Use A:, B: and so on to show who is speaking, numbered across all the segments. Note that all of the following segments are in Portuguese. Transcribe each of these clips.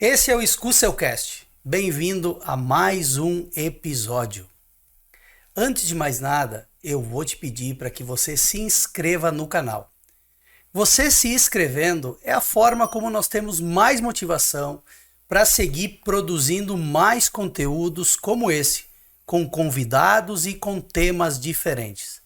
A: Esse é o Escucelcast. Bem-vindo a mais um episódio. Antes de mais nada, eu vou te pedir para que você se inscreva no canal. Você se inscrevendo é a forma como nós temos mais motivação para seguir produzindo mais conteúdos como esse, com convidados e com temas diferentes.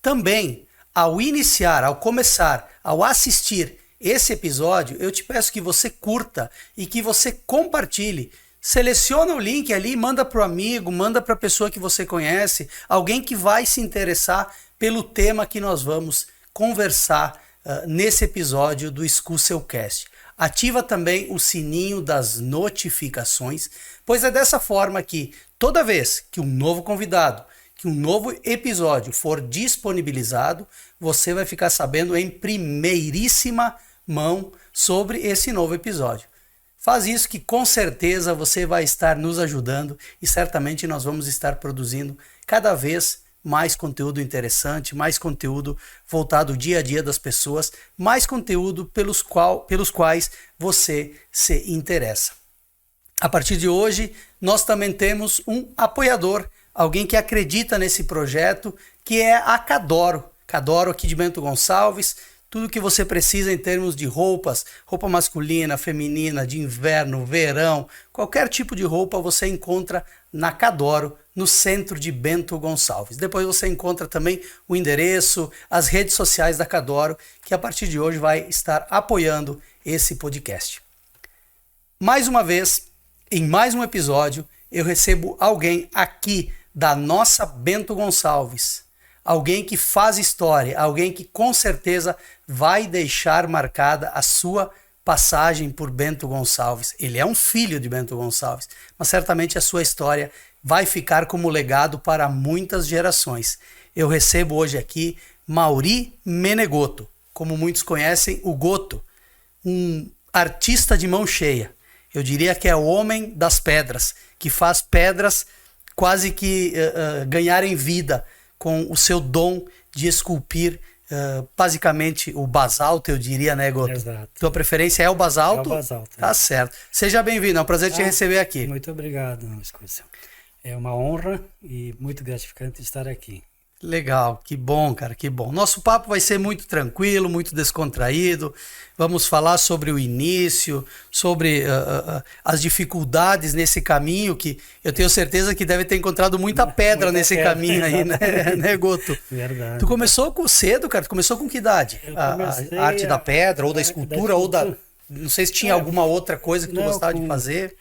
A: Também, ao iniciar, ao começar, ao assistir esse episódio, eu te peço que você curta e que você compartilhe. Seleciona o link ali, manda para o amigo, manda para a pessoa que você conhece, alguém que vai se interessar pelo tema que nós vamos conversar nesse episódio do Escucelcast. Ativa também o sininho das notificações, pois é dessa forma que toda vez que um novo convidado, que um novo episódio for disponibilizado, você vai ficar sabendo em primeiríssima mão sobre esse novo episódio. Faz isso que com certeza você vai estar nos ajudando e certamente nós vamos estar produzindo cada vez mais conteúdo interessante, mais conteúdo voltado ao dia a dia das pessoas, mais conteúdo pelos quais você se interessa. A partir de hoje, nós também temos um apoiador, alguém que acredita nesse projeto, que é a Cadoro. Cadoro aqui de Bento Gonçalves. Tudo que você precisa em termos de roupas, roupa masculina, feminina, de inverno, verão, qualquer tipo de roupa você encontra na Cadoro, no centro de Bento Gonçalves. Depois você encontra também o endereço, as redes sociais da Cadoro, que a partir de hoje vai estar apoiando esse podcast. Mais uma vez, em mais um episódio, eu recebo alguém aqui da nossa Bento Gonçalves. Alguém que faz história, alguém que com certeza vai deixar marcada a sua passagem por Bento Gonçalves. Ele é um filho de Bento Gonçalves, mas certamente a sua história vai ficar como legado para muitas gerações. Eu recebo hoje aqui Mauri Menegotto, como muitos conhecem, o Goto, um artista de mão cheia. Eu diria que é o homem das pedras, que faz pedras quase que ganharem vida, com o seu dom de esculpir basicamente o basalto, eu diria, né, Goto?
B: Exato.
A: Tua preferência é o basalto?
B: É o basalto.
A: Tá certo. Seja bem-vindo, é um prazer te receber aqui.
B: Muito obrigado, Escúcio. É uma honra e muito gratificante estar aqui.
A: Legal, que bom, cara, que bom. Nosso papo vai ser muito tranquilo, muito descontraído. Vamos falar sobre o início, sobre as dificuldades nesse caminho, que eu tenho certeza que deve ter encontrado muita pedra nesse caminho aí, né, Goto?
B: Verdade.
A: Tu começou cedo, cara? Tu começou com que idade? A arte da pedra, ou da escultura, ou da... Não sei se tinha alguma outra coisa que tu gostava de fazer.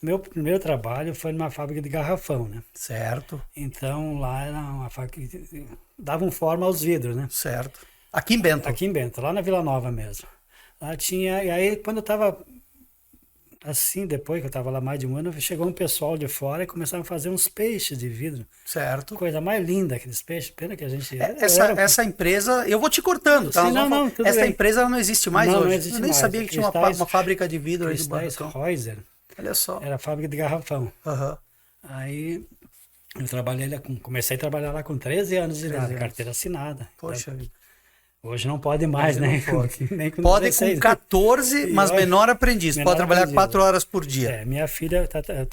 B: Meu primeiro trabalho foi numa fábrica de garrafão, né?
A: Certo.
B: Então, lá era uma fábrica que davam forma aos vidros, né?
A: Certo. Aqui em Bento?
B: Aqui em Bento, lá na Vila Nova mesmo. Lá tinha... E aí, quando eu tava... Assim, depois que eu tava lá mais de um ano, chegou um pessoal de fora e começaram a fazer uns peixes de vidro.
A: Certo.
B: Coisa mais linda, aqueles peixes. Pena que a gente...
A: Essa empresa... Eu vou te cortando, tá?
B: Sim, não, tudo
A: essa
B: bem.
A: empresa não existe mais hoje.
B: Não existe
A: eu nem
B: mais.
A: sabia que tinha uma fábrica de vidro aí do Barracão.
B: Reuser.
A: Olha só.
B: Era a fábrica de garrafão.
A: Uhum.
B: Aí eu trabalhei lá comecei a trabalhar lá com 13 anos de idade, carteira assinada.
A: Poxa vida.
B: Hoje não pode mais,
A: hoje
B: né?
A: Pode,
B: nem com
A: pode
B: 16,
A: com 14, mas menor aprendiz. Pode trabalhar
B: aprendiz.
A: 4 horas por dia.
B: Minha filha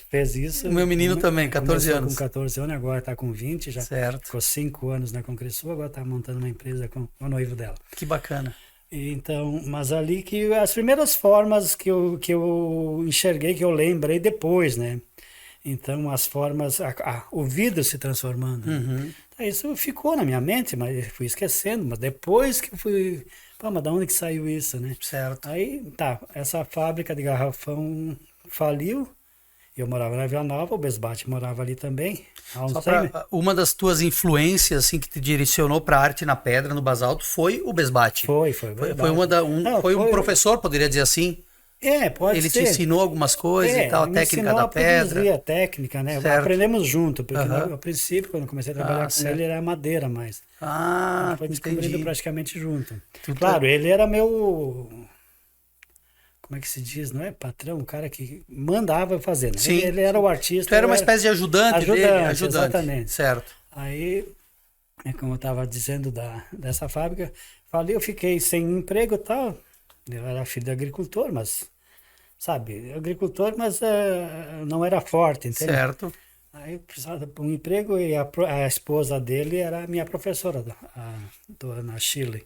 B: fez isso.
A: O meu menino também, 14 anos.
B: Com 14 anos, agora está com 20, já
A: certo.
B: Ficou 5 anos na Concresul, agora está montando uma empresa com o noivo dela.
A: Que bacana.
B: Então, mas ali que as primeiras formas que eu enxerguei, que eu lembrei depois, né? Então, as formas, o vidro se transformando.
A: Uhum.
B: Isso ficou na minha mente, mas eu fui esquecendo. Mas depois que eu fui... Pô, mas de onde que saiu isso, né?
A: Certo.
B: Aí, essa fábrica de garrafão faliu. Eu morava na Vila Nova, o Besbate morava ali também.
A: Uma das tuas influências assim, que te direcionou para a arte na pedra, no basalto, foi o Besbate.
B: Foi
A: um professor, poderia dizer assim?
B: Pode
A: Ele
B: ser.
A: te ensinou algumas coisas e tal, a técnica da pedra.
B: A técnica, né?
A: Certo.
B: Aprendemos junto, porque a princípio, quando eu comecei a trabalhar com ele, era madeira mais. Foi descobrindo praticamente junto. Claro, ele era meu... Como é que se diz, não é patrão? O cara que mandava fazer, né?
A: Sim.
B: Ele era o artista.
A: Tu era uma espécie de ajudante dele? Ajudante,
B: exatamente.
A: Certo.
B: Aí, como eu estava dizendo dessa fábrica, eu fiquei sem emprego e tal. Eu era filho de agricultor, mas sabe, agricultor, mas não era forte, entende?
A: Certo.
B: Aí eu precisava de um emprego e a esposa dele era a minha professora na Chile.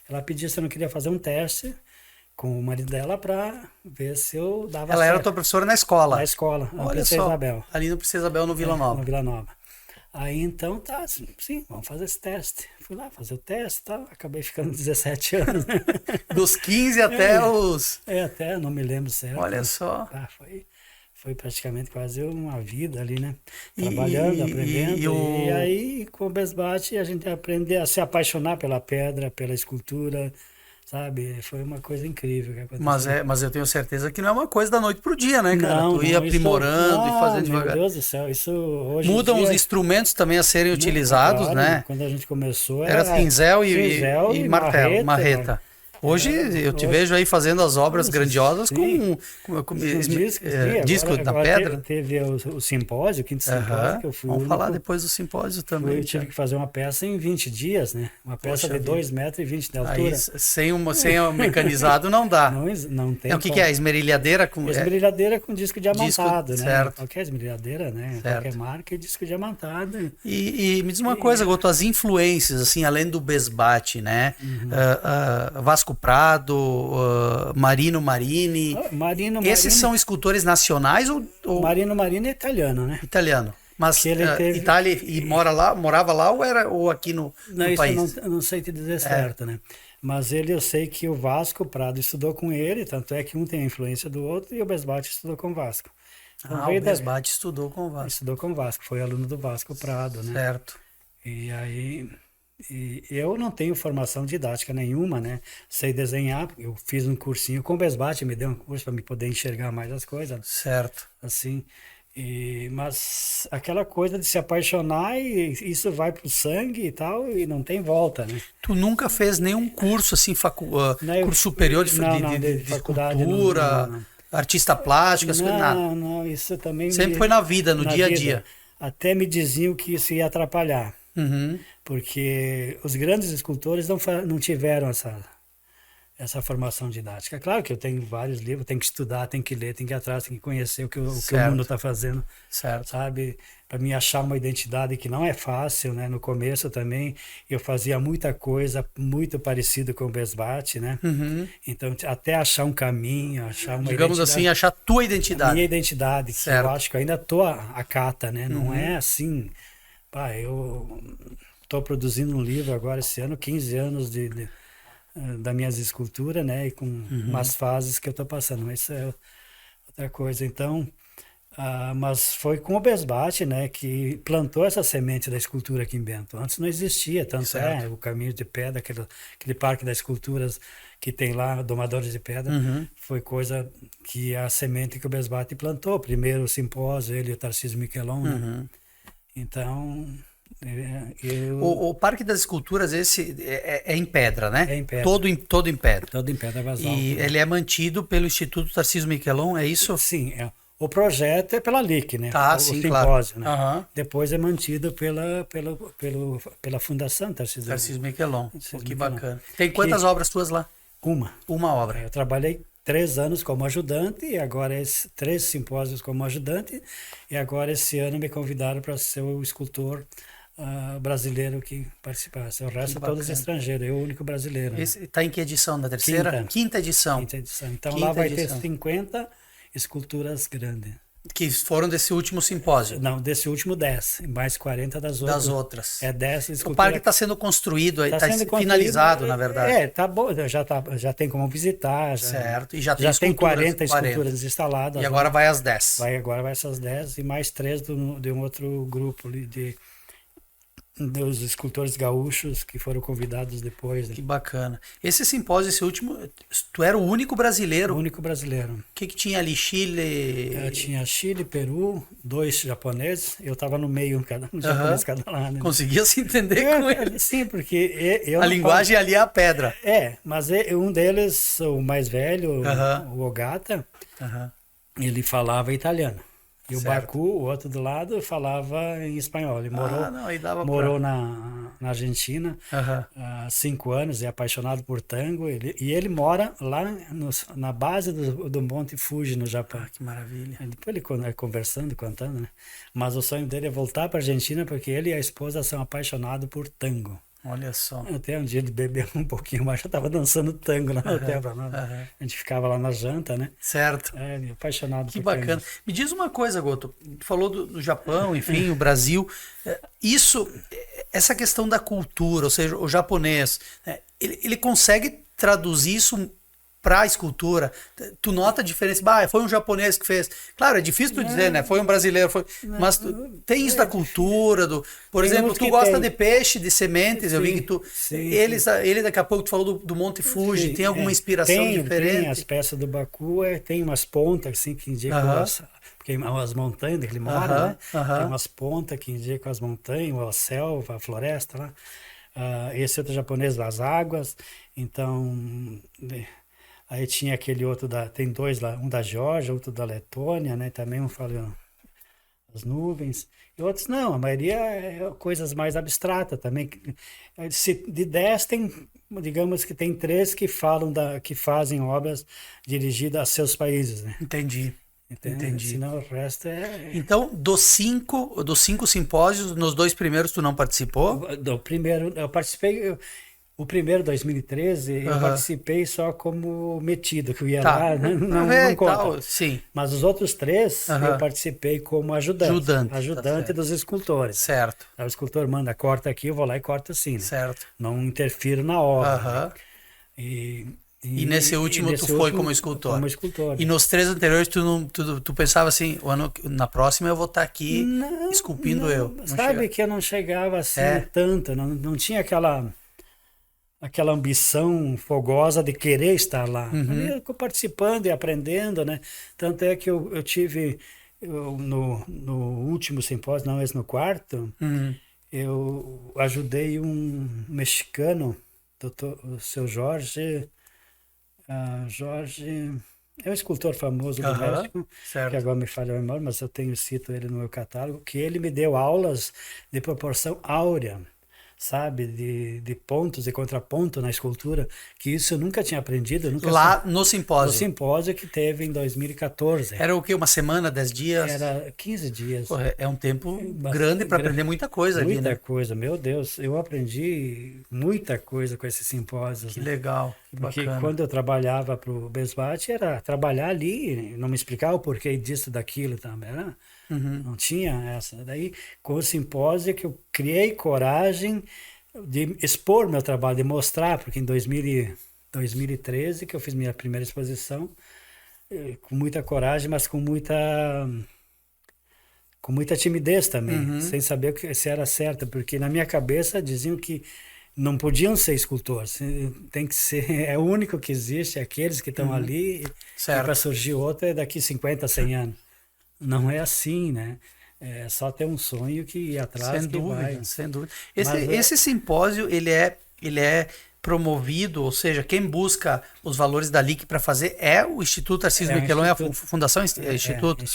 B: Ela pediu se eu não queria fazer um teste com o marido dela para ver se eu dava certo.
A: Ela era tua professora na escola?
B: Na escola, na
A: Olha
B: Princesa
A: só,
B: Isabel.
A: ali no Princesa Isabel, no Vila Nova.
B: No Vila Nova. Aí então, tá, sim, vamos fazer esse teste. Fui lá fazer o teste e tal, acabei ficando 17 anos.
A: Dos 15 até os...
B: até, não me lembro certo.
A: Olha só.
B: Foi praticamente quase uma vida ali, né? Trabalhando, aprendendo. E aí, com o Besbate, a gente aprende a se apaixonar pela pedra, pela escultura, sabe? Foi uma coisa incrível que aconteceu.
A: Mas eu tenho certeza que não é uma coisa da noite pro dia, né, cara? Tu ia aprimorando e fazendo devagar.
B: Meu Deus do céu, isso hoje
A: Mudam
B: os
A: instrumentos também a serem utilizados,
B: claro,
A: né?
B: Quando a gente começou
A: era cinzel e martelo, marreta. Hoje eu te vejo aí fazendo as obras grandiosas com disco da pedra.
B: Teve o simpósio, o quinto simpósio que eu fui.
A: Vamos falar depois do simpósio também.
B: Eu tive que fazer uma peça em 20 dias, né? Uma peça de 2,20 metros de altura.
A: Aí, sem o mecanizado não dá.
B: Não tem.
A: O que é? Esmerilhadeira com...
B: Esmerilhadeira com disco diamantado, né?
A: Certo.
B: Qualquer esmerilhadeira, né? Qualquer marca e disco diamantado.
A: E me diz uma coisa, Goto, as influências, assim, além do Besbate, né? Vasco Prado, Marino Marini. Esses são escultores nacionais ou...
B: Marino Marini é italiano, né?
A: Italiano. Mas Itália e morava lá ou aqui no país?
B: Isso eu não sei te dizer certo, né? Mas eu sei que o Vasco Prado estudou com ele, tanto é que um tem a influência do outro, e o Besbate estudou com o Vasco.
A: Então, o Besbate estudou com o Vasco.
B: Estudou com o Vasco, foi aluno do Vasco Prado, né?
A: Certo.
B: E aí... E eu não tenho formação didática nenhuma, né? Sei desenhar, eu fiz um cursinho com o Besbate, me deu um curso para me poder enxergar mais as coisas.
A: Certo.
B: Assim, mas aquela coisa de se apaixonar e isso vai pro sangue e tal, e não tem volta, né?
A: Tu nunca fez nenhum curso assim, curso superior de escultura,
B: não.
A: Artista plástico, nada?
B: Não, isso também...
A: Sempre foi na vida, no dia a dia.
B: Até me diziam que isso ia atrapalhar.
A: Uhum.
B: Porque os grandes escultores não tiveram essa formação didática. Claro que eu tenho vários livros, tenho que estudar, tenho que ler, tenho que ir atrás, tenho que conhecer o que o mundo está fazendo, sabe? Para mim achar uma identidade que não é fácil, né? No começo também eu fazia muita coisa muito parecida com o Besbate, né?
A: Uhum.
B: Então até achar um caminho, achar uma
A: digamos assim, achar tua identidade.
B: A minha identidade, que eu acho que eu ainda tô a cata, né? Não é assim... eu estou produzindo um livro agora esse ano, 15 anos das minhas esculturas, né? E com umas fases que eu estou passando, mas isso é outra coisa. Então, mas foi com o Besbate, né? Que plantou essa semente da escultura aqui em Bento. Antes não existia, tanto o Caminho de Pedra, aquele parque das esculturas que tem lá, Domadores de Pedra, foi coisa que a semente que o Besbate plantou. Primeiro o simpósio, ele e o Tarcísio Miquelon, né? Então,
A: o Parque das Esculturas, esse é em pedra, né?
B: É em pedra.
A: Todo em pedra.
B: Todo em pedra basalto.
A: E ele é mantido pelo Instituto Tarcísio Miquelon, é isso?
B: Sim, o projeto é pela LIC, né?
A: O
B: simpósio,
A: claro.
B: Né? Depois é mantido pela Fundação Tarcísio
A: Miquelon. Que bacana. Tem quantas obras tuas lá? Uma obra.
B: Eu trabalhei 3 anos como ajudante, e agora 3 simpósios como ajudante, e agora esse ano me convidaram para ser o escultor brasileiro que participasse. O resto todos estrangeiros, eu o único brasileiro.
A: Está em que edição? Da terceira? Quinta edição.
B: Então lá vai ter 50 esculturas grandes.
A: Que foram desse último simpósio?
B: Não, desse último 10, mais 40 das outras. 10 esculturas.
A: O parque está sendo construído, está finalizado, na verdade.
B: Tá bom, já tem como visitar.
A: Certo, e já
B: tem 40 esculturas instaladas.
A: E agora vai às 10.
B: Agora vai essas 10 e mais 3 de um outro grupo dos escultores gaúchos que foram convidados depois.
A: Que bacana. Esse simpósio, esse último, tu era o único brasileiro?
B: O único brasileiro.
A: O que tinha ali? Chile?
B: Tinha Chile, Peru, 2 japoneses. Eu estava no meio, um japonês cada lado. Né?
A: Conseguia se entender com ele?
B: Sim, porque...
A: a linguagem ali é a pedra.
B: Mas um deles, o mais velho, o Ogata, ele falava italiano. E o Baku, o outro do lado, falava em espanhol. Ele morou na Argentina há 5 anos, é apaixonado por tango. E ele mora lá na base do Monte Fuji, no Japão.
A: Que maravilha.
B: Depois ele conversando, contando, né? Mas o sonho dele é voltar para a Argentina porque ele e a esposa são apaixonados por tango.
A: Olha só.
B: Até um dia ele bebeu um pouquinho mais, já estava dançando tango lá no hotel. A gente ficava lá na janta, né?
A: Certo.
B: Ele é apaixonado
A: por tango. Que bacana. Me diz uma coisa, Goto. Tu falou do Japão, enfim, o Brasil. Essa questão da cultura, ou seja, o japonês, ele consegue traduzir isso para a escultura? Tu nota a diferença? Foi um japonês que fez. Claro, é difícil tu dizer, né? Foi um brasileiro. Mas tem isso da cultura, por exemplo, tu gosta de peixe, de sementes, eu vi que tu... Ele daqui a pouco tu falou do Monte Fuji, tem alguma inspiração diferente?
B: Tem as peças do Baku, tem umas pontas assim que indicam porque as montanhas que ele mora, né? Tem umas pontas que indicam as montanhas, a selva, a floresta lá. Esse outro japonês, as águas. Então... Aí tinha aquele outro, tem 2 lá, um da Geórgia, outro da Letônia, né? Também um fala as nuvens. E outros não, a maioria é coisas mais abstratas também. De 10 tem, digamos que tem 3 que que fazem obras dirigidas a seus países, né?
A: Entendi.
B: Senão o resto é...
A: Então, dos 5 simpósios, nos 2 primeiros tu não participou?
B: Do primeiro, eu participei... O primeiro, 2013, eu participei só como metido, que eu ia lá, não conta.
A: Sim.
B: Mas os outros 3, eu participei como ajudante dos escultores.
A: Certo.
B: Aí o escultor manda, corta aqui, eu vou lá e corto assim. Né?
A: Certo.
B: Não interfiro na obra. Né?
A: E nesse último tu foi como escultor?
B: Como escultor.
A: E nos 3 anteriores tu pensava assim, na próxima eu vou estar aqui esculpindo eu.
B: Sabe que eu não chegava assim tanto, não tinha aquela ambição fogosa de querer estar lá. Eu participando e aprendendo, né? Tanto é que eu tive, no último simpósio, não, esse no quarto, eu ajudei um mexicano, o seu Jorge, é um escultor famoso do México, que agora me falha a memória, mas eu cito ele no meu catálogo, que ele me deu aulas de proporção áurea, sabe, de pontos e contraponto na escultura, que isso eu nunca tinha aprendido.
A: No simpósio?
B: No simpósio que teve em 2014.
A: Era o quê? Uma semana, 10 dias?
B: Era 15 dias.
A: Pô, é um tempo grande para aprender muita coisa ali, né?
B: Muita coisa, meu Deus. Eu aprendi muita coisa com esses simpósios.
A: Que legal, que bacana.
B: Porque quando eu trabalhava para o Besbate, era trabalhar ali, não me explicar o porquê disso, daquilo também, né? Não tinha essa. Daí, com o simpósio que eu criei coragem de expor meu trabalho, de mostrar, porque em 2013 que eu fiz minha primeira exposição, com muita coragem, mas com muita timidez também, sem saber se era certo, porque na minha cabeça diziam que não podiam ser escultores, tem que ser, é o único que existe, aqueles que estão ali, e para surgir outro é daqui 50, 100 anos. Não é assim, né? É só ter um sonho que ir atrás.
A: Sem dúvida, sem dúvida. Esse simpósio, ele é promovido, ou seja, quem busca os valores da LIC para fazer é o Instituto Tarcísio Miquelon, é a Fundação Instituto,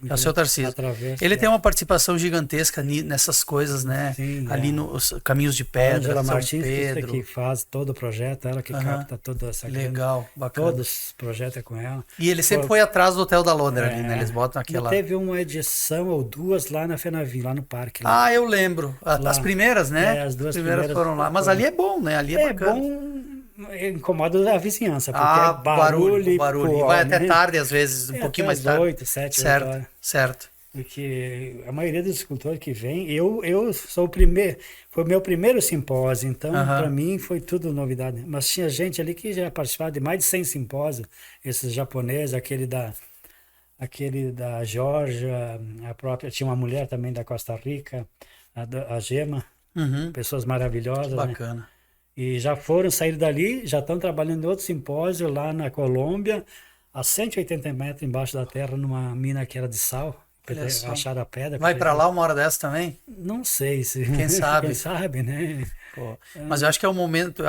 A: é o seu Tarcísio. Ele tem uma participação gigantesca nessas coisas, né? Sim, ali nos Caminhos de Pedra, São
B: Martins,
A: Pedro.
B: Que faz todo o projeto, ela que capta toda essa grana.
A: Legal, bacana.
B: Todos os projetos é com ela.
A: E ele sempre foi atrás do Hotel da Londra ali, né? Eles botam aquela...
B: E teve uma edição ou 2 lá na Fenavim, lá no parque.
A: Lá. Ah, eu lembro. As primeiras, né?
B: As 2
A: primeiras foram lá. Mas ali é bom, né? Ali é bacana.
B: Incomoda a vizinhança, porque é barulho.
A: E vai até tarde, às vezes, um pouquinho mais tarde.
B: 8, 7 horas.
A: Certo.
B: Porque a maioria dos escultores que vem, eu sou o primeiro, foi o meu primeiro simpósio, então para mim foi tudo novidade. Mas tinha gente ali que já participava de mais de 100 simpósios, esses japoneses, aquele da Geórgia, a própria, tinha uma mulher também da Costa Rica, a Gema, pessoas maravilhosas.
A: Bacana.
B: Né? E já saíram dali, já estão trabalhando em outro simpósio lá na Colômbia, a 180 metros embaixo da terra, numa mina que era de sal. Acharam a pedra.
A: Vai para lá uma hora dessa também?
B: Não sei.
A: Quem sabe?
B: Quem sabe, né?
A: Mas eu acho que é um momento,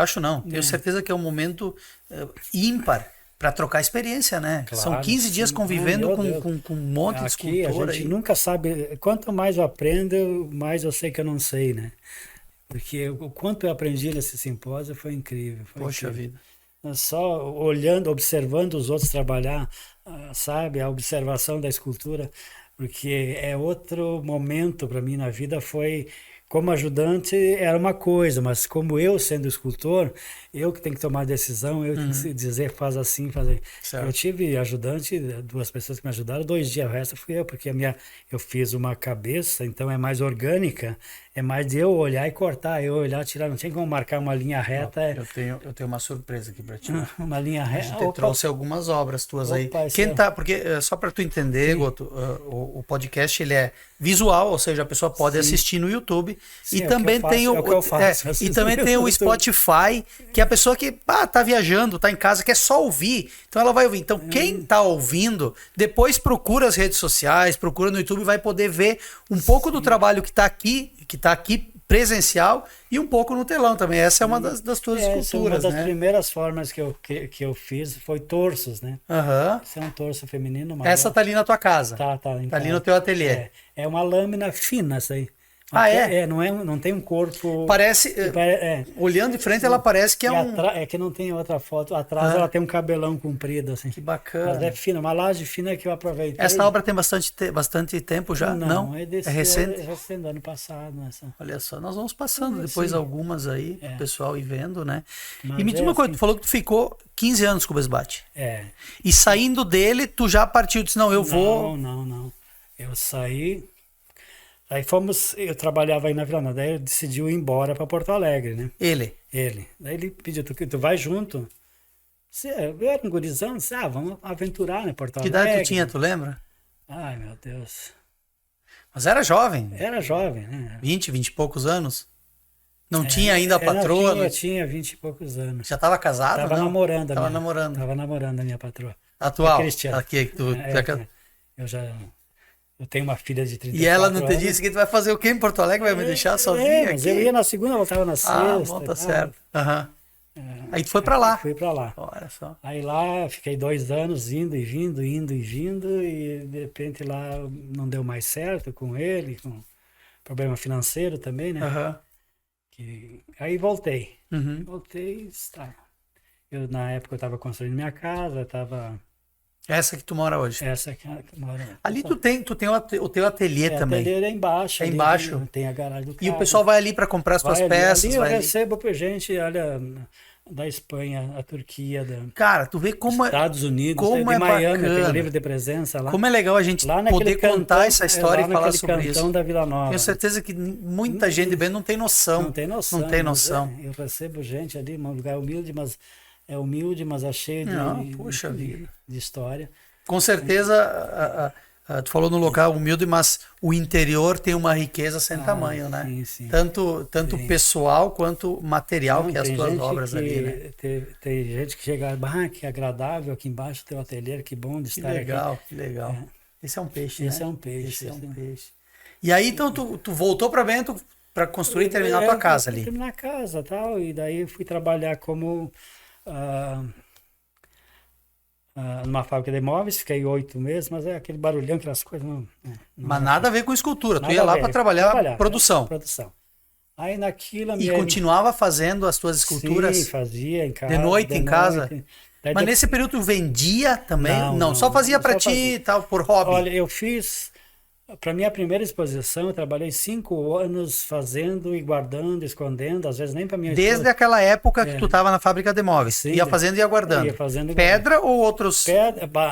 A: tenho certeza que é um momento ímpar para trocar experiência, né?
B: Claro,
A: são 15 dias convivendo com um monte de escultor.
B: A gente nunca sabe, quanto mais eu aprendo, mais eu sei que eu não sei, né? Porque o quanto eu aprendi nesse simpósio foi incrível.
A: Poxa vida.
B: Só olhando, observando os outros trabalhar, sabe? A observação da escultura, porque é outro momento para mim na vida. Foi como ajudante era uma coisa, mas como eu sendo escultor, eu que tenho que tomar a decisão, eu tenho que dizer faz assim, faz assim. Eu tive ajudante, 2 pessoas que me ajudaram, 2 dias, o resto fui eu, porque eu fiz uma cabeça, então é mais orgânica, é mais de eu olhar e cortar, eu olhar, tirar, não tem como marcar uma linha reta.
A: Eu tenho uma surpresa aqui para ti.
B: Uma linha reta.
A: A gente trouxe algumas obras tuas aí. Porque só para tu entender, Goto, o podcast ele é visual, ou seja, a pessoa pode assistir no YouTube. Sim, e também tem e também tem o Spotify, que é a pessoa que tá viajando, tá em casa, quer só ouvir, então ela vai ouvir. Então quem tá ouvindo, depois procura as redes sociais, procura no YouTube, vai poder ver um pouco do trabalho que tá aqui presencial e um pouco no telão também. Essa é uma das tuas esculturas,
B: uma das primeiras formas que eu fiz foi torsos, né? Esse é um torso feminino.
A: Essa tá ali na tua casa?
B: Tá
A: ali no teu ateliê.
B: É uma lâmina fina essa aí. Não tem um corpo...
A: Parece... olhando de frente, ela parece que
B: é que não tem outra foto. Atrás ela tem um cabelão comprido, assim.
A: Que bacana.
B: Mas é fina, uma laje fina que eu aproveitei.
A: Essa obra tem bastante tempo já? Não?
B: É
A: recente?
B: É recente, do ano passado.
A: Olha só, nós vamos passando depois algumas aí, pro pessoal ir vendo, né?
B: Mas
A: e me diz uma coisa, tu falou que tu ficou 15 anos com o Besbate. E
B: Sim.
A: saindo dele, tu já partiu, disse, não, eu vou...
B: Não. Eu saí... Aí eu trabalhava aí na Vila Nova, daí eu decidi ir embora para Porto Alegre, né?
A: Ele.
B: Daí ele pediu, tu vai junto? Eu era um gurizão, disse, vamos aventurar, né, Porto Alegre.
A: Que idade tu tinha, tu lembra?
B: Ai, meu Deus.
A: Mas era jovem.
B: Era jovem, né?
A: 20 e poucos anos? Não tinha ainda a patroa?
B: Eu tinha 20 e poucos anos.
A: Já estava casado?
B: Tava namorando.
A: Tava namorando.
B: Tava namorando a minha patroa.
A: Atual?
B: A Cristiane.
A: Aqui,
B: Eu tenho uma filha de 34 anos.
A: E ela não te disse que tu vai fazer o quê em Porto Alegre? Vai me deixar sozinha
B: mas
A: aqui?
B: eu ia na segunda, voltava na sexta.
A: Bom, tá certo. Aí tu foi pra lá?
B: Fui pra lá.
A: Olha só.
B: Aí lá, fiquei 2 anos indo e vindo, e de repente lá não deu mais certo com ele, com problema financeiro também, né? Aí voltei. Voltei, na época eu estava construindo minha casa,
A: Essa que tu mora hoje?
B: Essa que eu moro.
A: Ali tu tem o teu ateliê também.
B: O ateliê é embaixo.
A: Embaixo?
B: Tem a garagem do carro.
A: E o pessoal vai ali para comprar as tuas peças?
B: Ali eu recebo gente, olha, da Espanha, a Turquia,
A: Cara, tu vê como
B: Estados Unidos,
A: como
B: de Miami,
A: bacana.
B: tem um livro de presença lá.
A: Como é legal a gente poder contar essa história e falar sobre isso.
B: Da Vila Nova.
A: Tenho certeza que muita gente bem não tem noção.
B: Não tem noção. Eu recebo gente ali, um lugar humilde, mas é cheio de história.
A: Com certeza, tu falou no local humilde, mas o interior tem uma riqueza sem tamanho, né?
B: Sim.
A: Tanto pessoal quanto material, que é as tuas obras ali, né?
B: Tem gente que chega, que agradável aqui embaixo, teu ateliê, que bom de estar aqui.
A: Que legal. Esse é um peixe,
B: Esse é um peixe.
A: E aí, então, tu voltou para Bento para construir e terminar a tua casa ali?
B: Terminar a casa e tal, e daí fui trabalhar como... numa fábrica de imóveis, fiquei 8 meses, mas é aquele barulhão, aquelas coisas.
A: Mas nada a ver com escultura, tu ia lá para trabalhar produção.
B: Aí naquilo...
A: E continuava fazendo as tuas esculturas?
B: Sim, fazia em casa.
A: De noite em casa? Mas nesse período tu vendia também? Não, só fazia para ti e tal, por hobby?
B: Olha, eu fiz... Para minha primeira exposição, eu trabalhei 5 anos fazendo e guardando, escondendo, às vezes nem para minha
A: Desde aquela época que tu estava na fábrica de móveis,
B: sim,
A: ia fazendo e ia guardando.
B: Ia fazendo
A: pedra ou outros?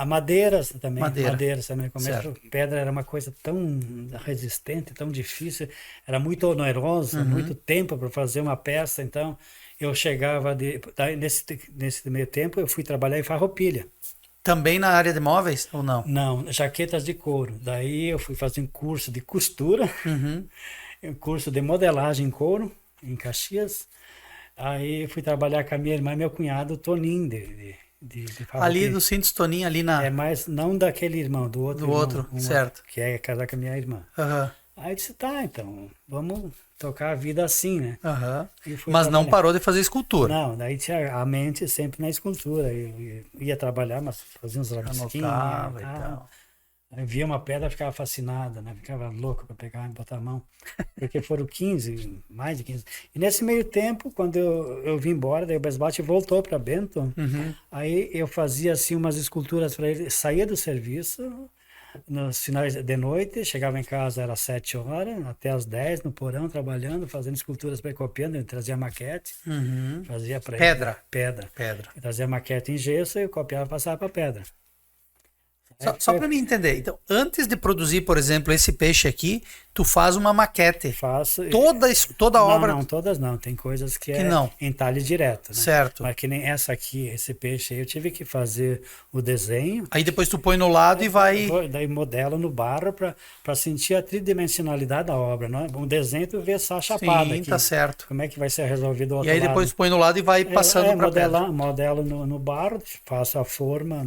B: Madeiras também. Madeiras também.
A: Certo.
B: Pedra era uma coisa tão resistente, tão difícil, era muito onerosa, muito tempo para fazer uma peça, então eu chegava, nesse meio tempo eu fui trabalhar em farroupilha.
A: Também na área de móveis ou não?
B: Não, jaquetas de couro. Daí eu fui fazer um curso de costura, um curso de modelagem em couro, em Caxias. Aí fui trabalhar com a minha irmã e meu cunhado, Toninho, de
A: ali do Cintos Toninho, ali na...
B: mas não daquele irmão, do outro.
A: Do outro, certo.
B: Que é casar com a minha irmã. Aí eu disse, tá, então, vamos tocar a vida assim, né?
A: Mas não parou de fazer escultura?
B: Não, daí tinha a mente sempre na escultura. Eu ia trabalhar, mas fazia uns rabisquinhos e tal. Aí via uma pedra, ficava fascinada, né? Ficava louco para pegar e botar a mão. Porque foram 15, mais de 15. E nesse meio tempo, quando eu vim embora, daí o Besbate voltou para Bento, aí eu fazia assim umas esculturas para ele, saía do serviço, nos finais de noite, chegava em casa, era 7 horas, até as 10 no porão, trabalhando, fazendo esculturas para ele, copiando, ele trazia maquete, fazia para ele. Pedra. Ele trazia maquete em gesso, eu copiava e passava para pedra.
A: Só para mim entender, então, antes de produzir, por exemplo, esse peixe aqui, tu faz uma maquete.
B: Faço.
A: Toda a obra?
B: Não, todas não. Tem coisas que é não. Entalhe direto. Né?
A: Certo.
B: Mas que nem essa aqui, esse peixe aí, eu tive que fazer o desenho.
A: Aí depois tu põe no lado e vai...
B: Daí modelo no barro para sentir a tridimensionalidade da obra. Né? O desenho tu vê só a chapada.
A: Sim,
B: aqui.
A: Tá certo.
B: Como é que vai ser resolvido o outro
A: lado. E aí depois tu põe no lado e vai passando para pedra.
B: Modelo no barro, faço a forma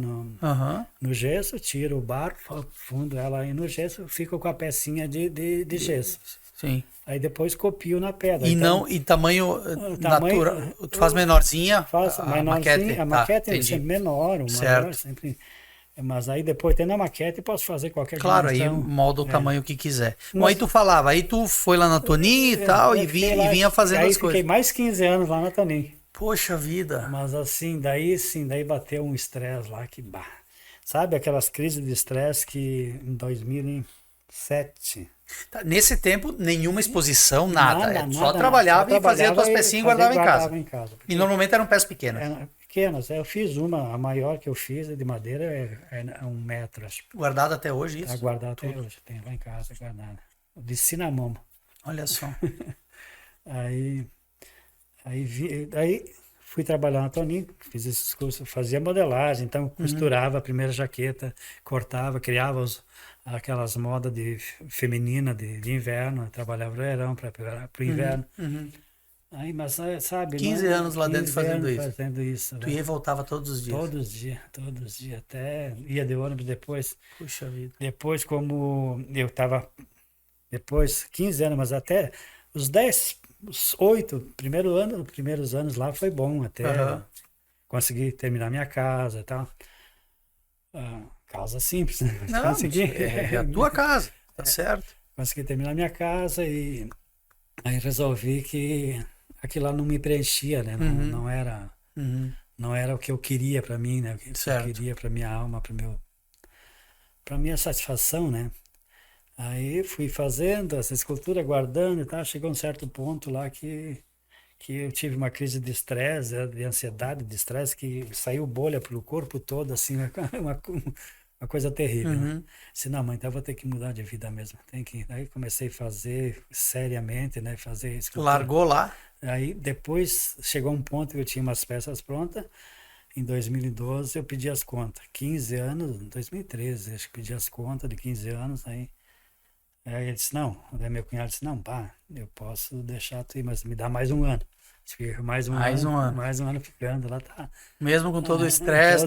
B: no gesso, tiro o barro, fundo ela aí no gesso, fico com a pecinha de gesso.
A: Sim.
B: Aí depois copio na pedra.
A: E então, tamanho natural, tu faz menorzinha?
B: Faço menorzinha, a maquete é sempre menor, maior, sempre. Mas aí depois, tendo a maquete, posso fazer qualquer coisa.
A: Claro, aí molda o tamanho que quiser. Bom, aí tu falava, aí tu foi lá na Toninho e tal, e vinha fazendo as coisas.
B: Aí fiquei mais 15 anos lá na Toninho.
A: Poxa vida.
B: Mas assim, daí bateu um estresse lá que, sabe aquelas crises de estresse que em 2007...
A: Nesse tempo, nenhuma exposição, nada. Só trabalhava e fazia as tuas pecinhas e guardava em casa. E normalmente eram peças pequenas.
B: Pequenas. Eu fiz a maior que eu fiz de madeira é 1 metro, acho.
A: Guardado até hoje isso?
B: Está guardado até hoje. Tem lá em casa guardado. De Cinnamon.
A: Olha só.
B: Aí fui trabalhar na Toninho, fiz esses cursos, fazia modelagem, então costurava a primeira jaqueta, cortava, criava aquelas modas feminina de inverno, trabalhava no verão para o inverno. Aí, mas sabe...
A: 15 anos lá dentro fazendo
B: isso.
A: Tu ia e voltava todos os dias?
B: Todos os dias, até ia de ônibus depois.
A: Puxa vida.
B: Depois, como eu estava... Depois, 15 anos, mas até os 8 primeiros anos lá foi bom, até conseguir terminar minha casa e tal. Casa simples, né?
A: Não, é a tua casa, tá certo.
B: Consegui terminar minha casa e aí resolvi que aquilo lá não me preenchia, né? Não era o que eu queria para mim, né? O que eu queria para minha alma, para minha satisfação, né? Aí fui fazendo essa escultura, guardando e tal. Chegou um certo ponto lá que eu tive uma crise de estresse, de ansiedade, de estresse, que saiu bolha pelo corpo todo, assim, uma coisa terrível. Né? Disse, não, mãe, então eu vou ter que mudar de vida mesmo. Aí comecei a fazer seriamente, né? Fazer escultura.
A: Largou lá?
B: Aí depois chegou um ponto que eu tinha umas peças prontas. Em 2012 eu pedi as contas. 15 anos, 2013, acho que pedi as contas de 15 anos. Aí ele disse, não, meu cunhado disse, não, eu posso deixar tu ir, mas me dá mais um ano. Mais um ano ficando lá, tá.
A: Mesmo com todo o estresse,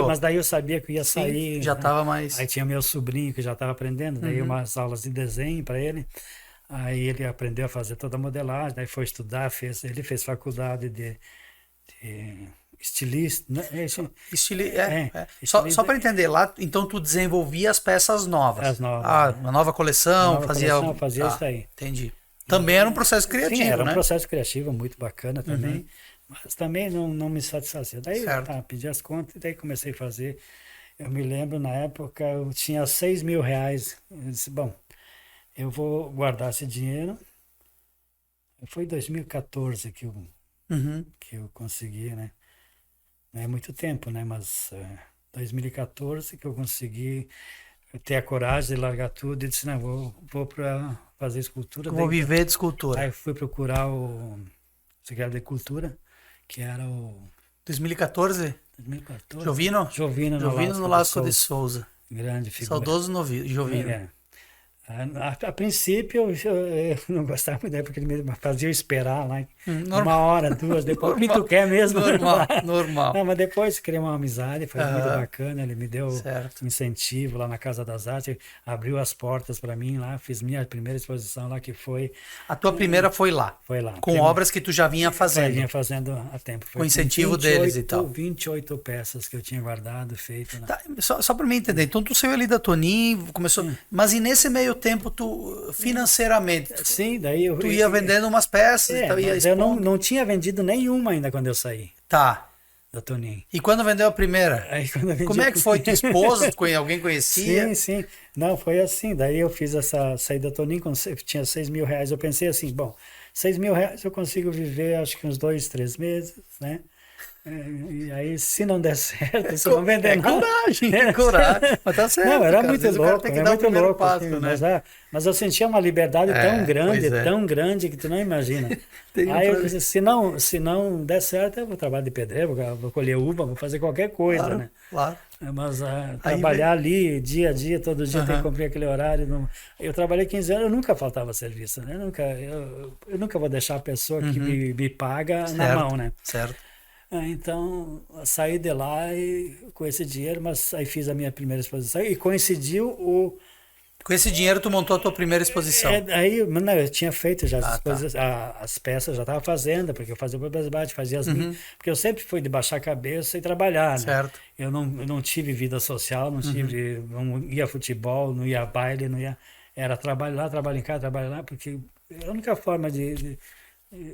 B: mas daí eu sabia que ia sair.
A: Já estava mais...
B: Aí tinha meu sobrinho que já estava aprendendo, daí umas aulas de desenho para ele. Aí ele aprendeu a fazer toda a modelagem, daí foi estudar, ele fez faculdade de estilista. Né?
A: Só para entender, lá então tu desenvolvia as peças novas.
B: As novas.
A: Uma nova coleção, fazia
B: isso aí.
A: Entendi. Também era um processo criativo,
B: era
A: né?
B: um processo criativo muito bacana também, mas também não me satisfazia. Daí pedi as contas e daí comecei a fazer. Eu me lembro, na época, eu tinha R$6.000. Eu disse, bom, eu vou guardar esse dinheiro. Foi em 2014 que eu consegui, né? Não é muito tempo, né? Mas 2014 que eu consegui ter a coragem de largar tudo e disse, não, vou para fazer escultura.
A: Vou viver de escultura.
B: Aí fui procurar o secretário de Cultura, que era o...
A: 2014?
B: 2014.
A: Jovino
B: Nolasco
A: de Souza.
B: Grande figura.
A: Saudoso Jovino.
B: A princípio eu não gostava muito, porque ele me fazia eu esperar lá 1 hora, 2, depois o que tu quer mesmo.
A: Normal.
B: Não, mas depois criei uma amizade, foi muito bacana, ele me deu incentivo lá na Casa das Artes, abriu as portas para mim lá, fiz minha primeira exposição lá, que foi...
A: A tua primeira foi lá?
B: Foi lá.
A: Com obras que tu já vinha fazendo?
B: Eu vinha fazendo há tempo. Foi
A: com incentivo deles e tal?
B: 28 peças que eu tinha guardado, feito. Né?
A: Tá, só para mim entender, então tu saiu ali da Toninho, começou... Mas e nesse meio tempo, tu financeiramente,
B: sim, daí
A: tu ia vendendo umas peças,
B: mas eu não tinha vendido nenhuma ainda quando eu saí.
A: Tá.
B: Da Toninho.
A: E quando vendeu a primeira?
B: Aí, quando eu vendi,
A: como é que foi? Tua esposa? Alguém conhecia?
B: Sim. Não, foi assim. Daí eu fiz essa saída da Toninho, tinha R$6.000. Eu pensei assim, bom, R$6.000 eu consigo viver acho que uns 2, 3 meses, né? E aí, se não der certo, se não vender nada...
A: Coragem. Mas tá certo.
B: Não, era muito louco, era muito louco.
A: Passo,
B: assim,
A: né?
B: mas eu sentia uma liberdade tão grande que tu não imagina. Aí eu disse, se não der certo, eu vou trabalhar de pedreiro, vou colher uva, vou fazer qualquer coisa, né?
A: Claro.
B: Mas trabalhar ali, dia a dia, todo dia, tem que cumprir aquele horário. Eu trabalhei 15 anos, eu nunca faltava serviço, né? Eu nunca vou deixar a pessoa que me paga na mão, né?
A: Certo.
B: Então, saí de lá com esse dinheiro, mas aí fiz a minha primeira exposição e coincidiu o...
A: Com esse dinheiro tu montou a tua primeira exposição?
B: Aí, não, eu tinha feito já as peças, já estava fazendo, porque eu fazia o publicidade, fazia as minhas, porque eu sempre fui de baixar a cabeça e trabalhar,
A: certo.
B: Né? Eu não tive vida social, não ia a futebol, não ia a baile, era trabalho lá, trabalho em casa, trabalho lá, porque a única forma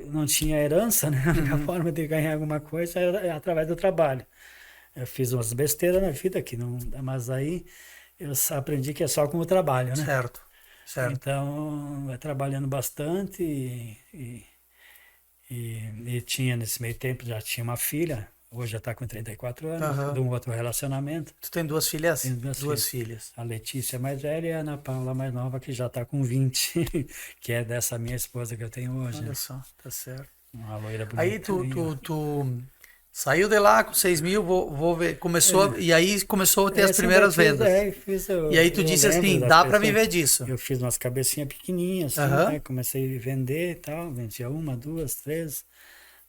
B: não tinha herança, né? A única forma de ganhar alguma coisa era através do trabalho. Eu fiz umas besteiras na vida aqui, mas aí eu aprendi que é só com o trabalho, né?
A: Certo.
B: Então, trabalhando bastante e tinha nesse meio tempo, já tinha uma filha, hoje já está com 34 anos, de um outro relacionamento.
A: Tu tem 2 filhas?
B: Tenho duas filhas. A Letícia mais velha e a Ana Paula mais nova, que já está com 20, que é dessa minha esposa que eu tenho hoje.
A: Olha só, tá certo.
B: Uma loira bonita.
A: Aí tu saiu de lá com 6.000, vou ver, começou, e aí começou a ter as primeiras vendas. E aí tu disse assim, dá para viver disso.
B: Eu fiz umas cabecinhas pequenininhas, assim, né? Comecei a vender e tal, vendia 1, 2, 3,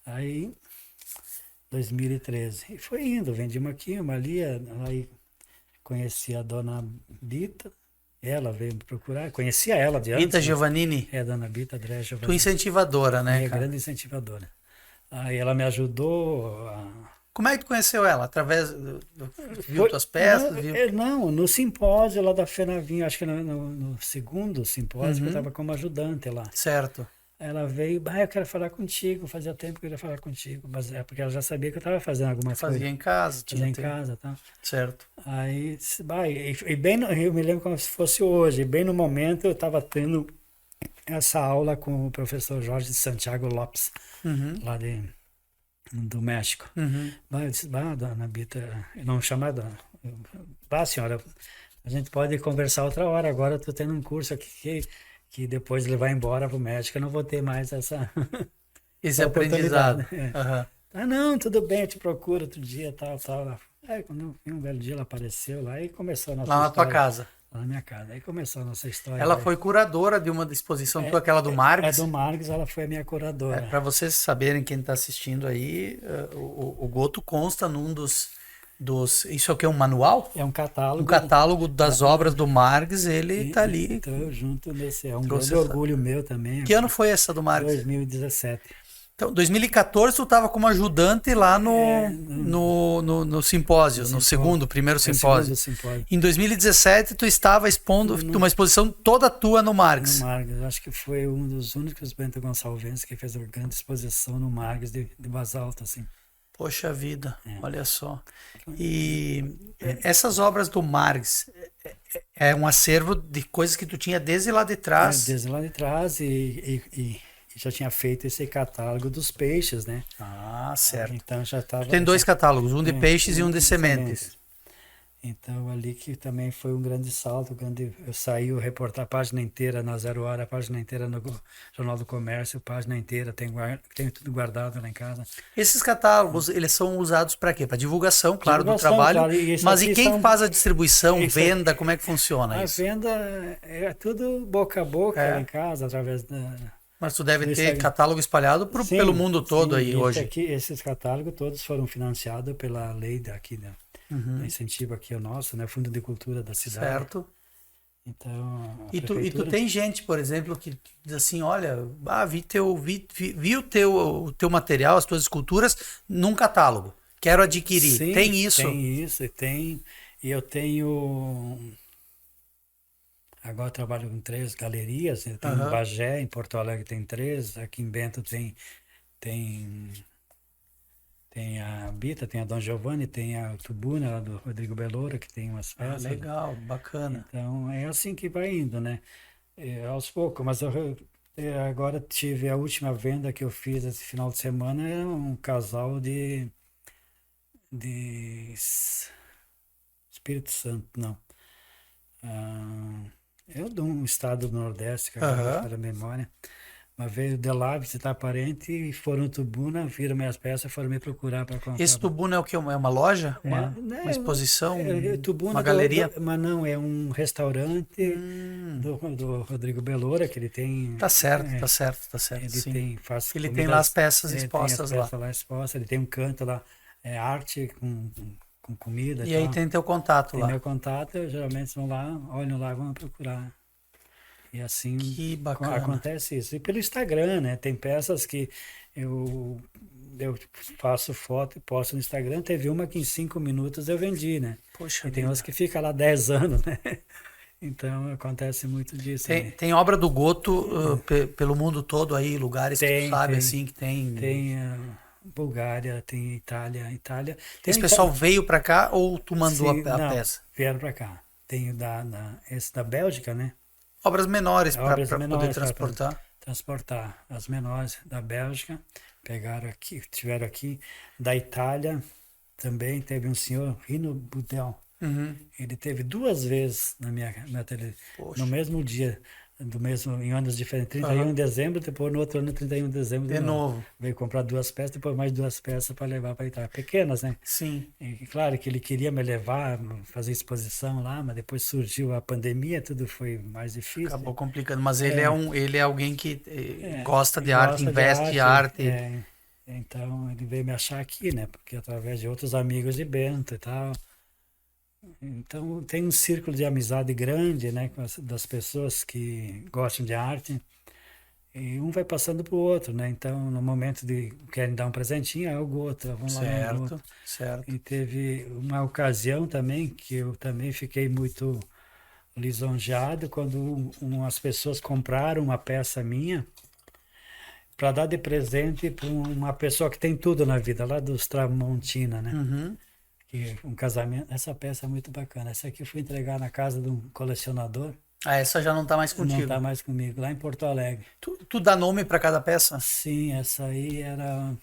B: aí 2013. E foi indo, vendi uma aqui, uma ali, aí conheci a dona Bita, ela veio me procurar, conhecia ela de antes.
A: Bita Giovannini?
B: É, a dona Bita, André Giovannini.
A: Tu incentivadora, né, cara?
B: Grande incentivadora. Aí ela me ajudou
A: Como é que tu conheceu ela? Através viu tuas peças?
B: Não, no simpósio lá da Fenavinho, acho que no segundo simpósio, eu estava como ajudante lá.
A: Certo.
B: Ela veio, eu quero falar contigo, fazia tempo que eu queria falar contigo, mas é porque ela já sabia que eu estava fazendo alguma coisa.
A: Fazia em casa.
B: Fazia em casa, tá?
A: Certo.
B: Aí, eu me lembro como se fosse hoje, bem no momento eu estava tendo essa aula com o professor Jorge Santiago Lopes, lá do México. Eu disse, dona Bita, não chama dona. Senhora, a gente pode conversar outra hora, agora eu estou tendo um curso aqui que depois ele vai embora para o México, eu não vou ter mais essa
A: aprendizado.
B: Não, tudo bem, eu te procuro outro dia, tal. Aí quando um belo dia ela apareceu lá e começou a nossa
A: história. Lá na tua casa?
B: Lá na minha casa. Aí começou a nossa história.
A: Ela foi curadora de uma exposição tua, aquela do Marques?
B: Do Marques, ela foi a minha curadora.
A: Para vocês saberem, quem está assistindo aí, o Goto consta num dos... Isso aqui é um manual?
B: É um catálogo.
A: Um catálogo das obras do Marques, ele está ali.
B: Então, junto nesse, é um grande orgulho meu também.
A: Que ano foi essa do Marques?
B: 2017.
A: Então, 2014 tu estava como ajudante lá no simpósio, primeiro simpósio. Em 2017 tu estava expondo uma exposição toda tua no Marques.
B: No Marques, acho que foi um dos únicos Bento Gonçalves que fez uma grande exposição no Marques de basalto, assim.
A: Poxa vida, olha só. E essas obras do Marques é um acervo de coisas que tu tinha desde lá de trás.
B: Desde lá de trás e já tinha feito esse catálogo dos peixes, né?
A: Certo.
B: Então já estava.
A: Tem 2 catálogos, um de peixes e um de sementes.
B: Então, ali que também foi um grande salto, eu saí reportar a página inteira na Zero Hora, a página inteira no Jornal do Comércio, a página inteira, tenho tudo guardado lá em casa.
A: Esses catálogos, eles são usados para quê? Para divulgação, claro, do trabalho, claro. Mas e quem faz a distribuição, venda, como é que funciona isso?
B: A venda é tudo boca a boca lá em casa, através da...
A: Mas tu deve ter catálogo espalhado pelo mundo todo aí hoje.
B: Esses catálogos todos foram financiados pela lei daqui, né? Incentivo aqui é o nosso, né? Fundo de Cultura da cidade.
A: Certo.
B: Então,
A: e tu tem gente, por exemplo, que diz assim, olha, vi o teu material, as tuas esculturas num catálogo. Quero adquirir.
B: Sim,
A: tem isso?
B: Tem isso, tem. E eu tenho... Agora eu trabalho com 3 galerias. Eu tenho em Bagé, em Porto Alegre tem 3. Aqui em Bento tem a Bita, tem a Dom Giovanni, tem a Tubuna lá do Rodrigo Belloura, que tem umas peças.
A: Legal, bacana.
B: Então, é assim que vai indo, né? Aos poucos, mas eu agora tive a última venda que eu fiz esse final de semana, é um casal de Espírito Santo, não. Eu de um estado do Nordeste, que agora para a memória. Mas veio de lá visitar parente e foram no Tubuna, viram minhas peças, foram me procurar para comprar.
A: Esse Tubuna é o quê? É uma loja? Uma exposição? Tubuna uma galeria?
B: Mas não, é um restaurante do Rodrigo Belloura, que ele tem...
A: Tá certo.
B: Ele
A: ele tem lá as peças expostas lá.
B: Ele tem um canto lá, arte com comida.
A: E aí tem teu contato lá?
B: Tem meu contato, geralmente vão lá, olham lá, vão procurar. E assim
A: que bacana.
B: Acontece isso. E pelo Instagram, né? Tem peças que eu faço foto e posto no Instagram. Teve uma que em 5 minutos eu vendi, né?
A: Poxa,
B: e tem outras que fica lá 10 anos, né? Então acontece muito disso.
A: Tem obra do Goto pelo mundo todo aí, lugares que tu sabe assim que tem.
B: Tem Bulgária, tem Itália.
A: Esse pessoal veio para cá ou tu mandou a peça?
B: Vieram para cá. Tem esse da Bélgica, né?
A: Obras menores para poder transportar.
B: Transportar as menores da Bélgica, pegaram aqui, tiveram aqui. Da Itália também teve um senhor, Rino Budel. Ele teve 2 vezes na minha televisão, no mesmo dia, em anos diferentes, 31 de dezembro, depois no outro ano, 31 de dezembro.
A: De novo.
B: Veio comprar 2 peças, depois mais 2 peças para levar para Itália. Pequenas, né?
A: Sim.
B: E claro que ele queria me levar, fazer exposição lá, mas depois surgiu a pandemia, tudo foi mais difícil.
A: Acabou complicando, mas ele é alguém que gosta de arte, investe em arte.
B: Então ele veio me achar aqui, né? Porque através de outros amigos de Bento e tal. Então tem um círculo de amizade grande, né, das pessoas que gostam de arte, e um vai passando para o outro, né? Então no momento de querem dar um presentinho, é o outro, vamos lá.
A: Certo.
B: E teve uma ocasião também que eu também fiquei muito lisonjeado quando umas pessoas compraram uma peça minha para dar de presente para uma pessoa que tem tudo na vida, lá dos Tramontina, né? Um casamento. Essa peça é muito bacana. Essa aqui eu fui entregar na casa de um colecionador.
A: Essa já não está mais contigo?
B: Não está mais comigo, lá em Porto Alegre.
A: Tu dá nome para cada peça?
B: Sim, essa aí era...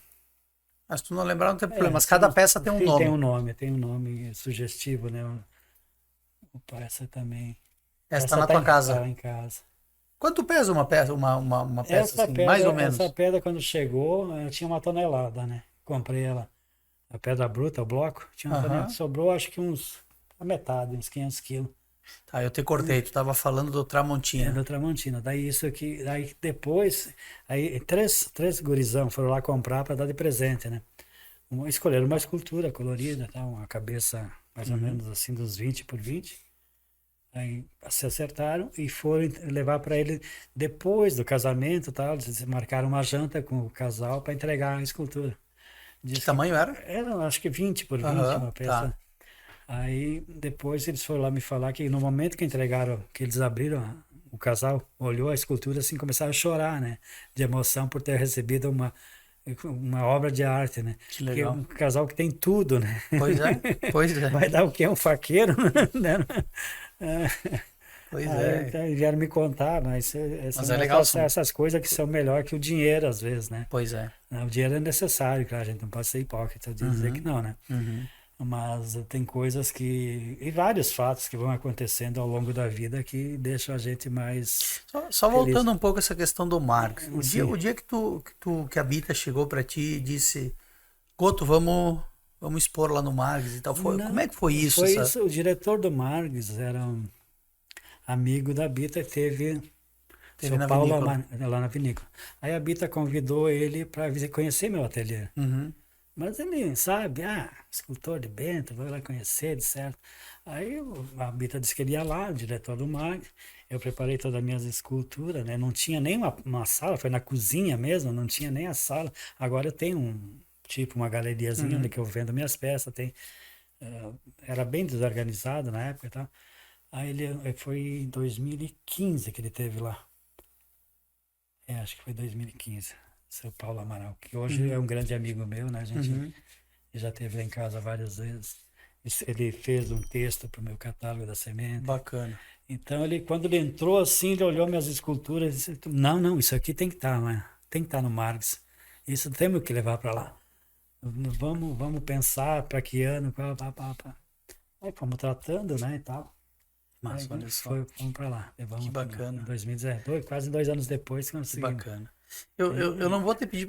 A: Mas tu não lembrar, não tem problema. Mas cada peça tem um nome.
B: Tem um nome sugestivo, né? Opa, essa também.
A: Essa está na tua casa?
B: Está em casa.
A: Quanto pesa uma peça assim, mais ou menos?
B: Essa pedra, quando chegou, ela tinha 1 tonelada, né? Comprei ela. A pedra bruta, o bloco, tinha sobrou acho que a metade, uns 500 quilos.
A: Tá, eu te cortei, tu estava falando do Tramontina.
B: Do Tramontina, daí isso aqui, daí depois, aí três gurizão foram lá comprar para dar de presente, né? Escolheram uma escultura colorida, tá? Uma cabeça mais ou menos assim, dos 20 por 20. Aí se acertaram e foram levar para ele depois do casamento, tal, eles marcaram uma janta com o casal para entregar a escultura.
A: Que tamanho era?
B: Era, acho que 20 por 20, uma peça. Tá. Aí, depois eles foram lá me falar que no momento que entregaram, que eles abriram, o casal olhou a escultura assim, começaram a chorar, né? De emoção por ter recebido uma obra de arte, né?
A: Que legal.
B: Porque um casal que tem tudo, né?
A: Pois é.
B: Vai dar o quê? Um faqueiro?
A: Pois é.
B: Então, vieram me contar, mas
A: é legal,
B: essas coisas que são melhor que o dinheiro, às vezes, né?
A: Pois é.
B: O dinheiro é necessário, claro, a gente não pode ser hipócrita de dizer que não, né? Mas tem coisas e vários fatos que vão acontecendo ao longo da vida que deixam a gente mais
A: Só
B: feliz.
A: voltando um pouco essa questão do Marx. O dia que a Bita chegou para ti e disse, Goto, vamos expor lá no Marx e tal. Como é que foi isso?
B: Foi isso. O diretor do Marx era um amigo da Bita, teve
A: na
B: Paulo lá na vinícola. Aí a Bita convidou ele para conhecer meu ateliê.
A: Uhum.
B: Mas ele sabe, escultor de Bento, vou lá conhecer, certo? Aí a Bita disse que ele ia lá, o diretor do Marx. Eu preparei todas as minhas esculturas, né? Não tinha nem uma sala, foi na cozinha mesmo, não tinha nem a sala. Agora eu tenho uma galeriazinha onde que eu vendo minhas peças, era bem desorganizado na época e tal. Aí foi em 2015 que ele teve lá. Acho que foi 2015. Seu Paulo Amaral, que hoje é um grande amigo meu, né? A gente já esteve lá em casa várias vezes. Ele fez um texto para o meu catálogo da semente.
A: Bacana.
B: Então, quando ele entrou assim, ele olhou minhas esculturas e disse, não, isso aqui tem que estar, né? Tem que estar no Marx. Isso temos que levar para lá. Vamos pensar para que ano, pá. Aí fomos tratando, né, e tal.
A: Mas olha só.
B: Fomos para lá. Levamos
A: que bacana.
B: Em 2019, quase 2 anos depois conseguimos.
A: Que bacana. Eu não vou te pedir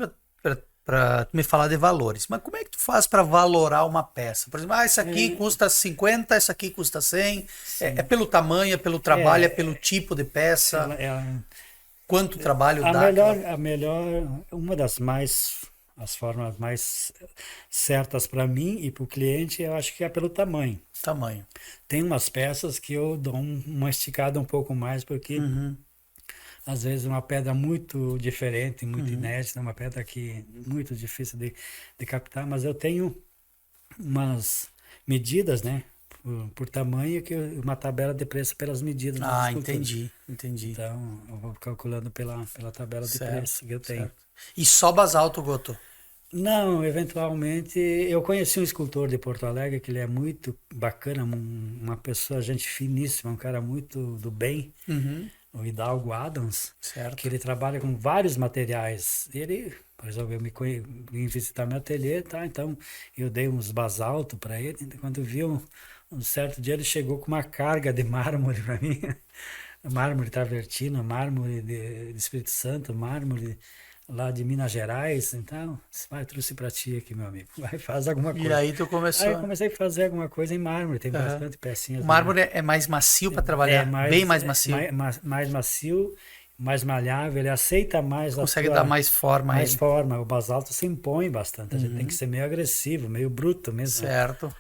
A: para me falar de valores, mas como é que tu faz para valorar uma peça? Por exemplo, isso aqui custa 50, essa aqui custa 100. É pelo tamanho, é pelo trabalho, é pelo tipo de peça. Quanto trabalho dá?
B: Uma as formas mais certas para mim e para o cliente, eu acho que é pelo tamanho. Tem umas peças que eu dou uma esticada um pouco mais, porque às vezes uma pedra muito diferente, muito inédita, uma pedra que muito difícil de captar, mas eu tenho umas medidas, né, por tamanho, que uma tabela de preço pelas medidas.
A: Entendi.
B: Então, eu vou calculando pela tabela de preço que eu tenho.
A: Certo. E só basalto, Goto?
B: Não, eventualmente, eu conheci um escultor de Porto Alegre, que ele é muito bacana, uma pessoa, gente finíssima, um cara muito do bem, o Hidalgo Adams, que ele trabalha com vários materiais. Ele resolveu vir visitar meu ateliê, tá? Então eu dei uns basalto para ele. Quando viu, um certo dia ele chegou com uma carga de mármore para mim, mármore travertino, mármore de Espírito Santo, mármore lá de Minas Gerais. Então, eu trouxe para ti aqui, meu amigo, vai, faz alguma coisa.
A: E aí tu começou?
B: Aí eu comecei a fazer alguma coisa em mármore, tem bastante pecinhas.
A: O mármore é mais macio para trabalhar? Bem mais macio?
B: Mais macio, mais malhável, ele aceita mais.
A: Consegue dar mais forma.
B: Mais forma, o basalto se impõe bastante, a gente tem que ser meio agressivo, meio bruto mesmo.
A: Certo.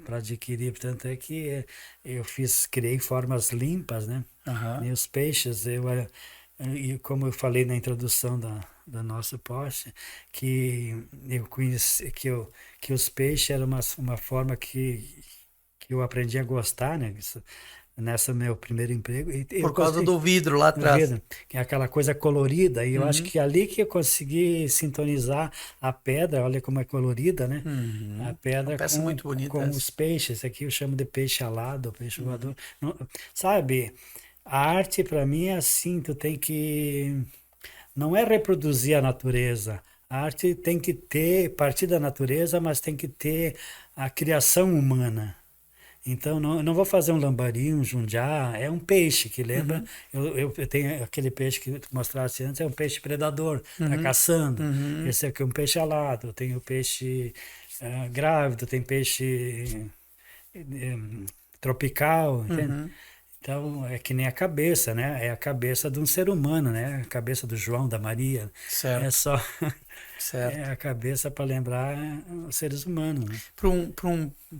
B: Para adquirir, portanto, é que eu criei formas limpas, né? E os peixes, e como eu falei na introdução da nossa post, que eu conheci, que os peixes eram uma forma que eu aprendi a gostar, né? Nessa meu primeiro emprego.
A: Por causa do vidro lá atrás.
B: Que é aquela coisa colorida, e eu acho que ali que eu consegui sintonizar a pedra, olha como é colorida, né? A pedra
A: muito bonita
B: com os peixes, aqui eu chamo de peixe alado, peixe voador. Não, sabe, a arte para mim é assim, tu tem que... Não é reproduzir a natureza, a arte tem que partir da natureza, mas tem que ter a criação humana. Então, não vou fazer um lambari, um jundiá, é um peixe que lembra... Eu tenho aquele peixe que tu mostraste antes, é um peixe predador, tá caçando. Esse aqui é um peixe alado, tem o peixe grávido, tem peixe tropical, entende? Então, é que nem a cabeça, né? É a cabeça de um ser humano, né? A cabeça do João, da Maria.
A: Certo.
B: É só...
A: Certo.
B: É a cabeça para lembrar os seres humanos. Né?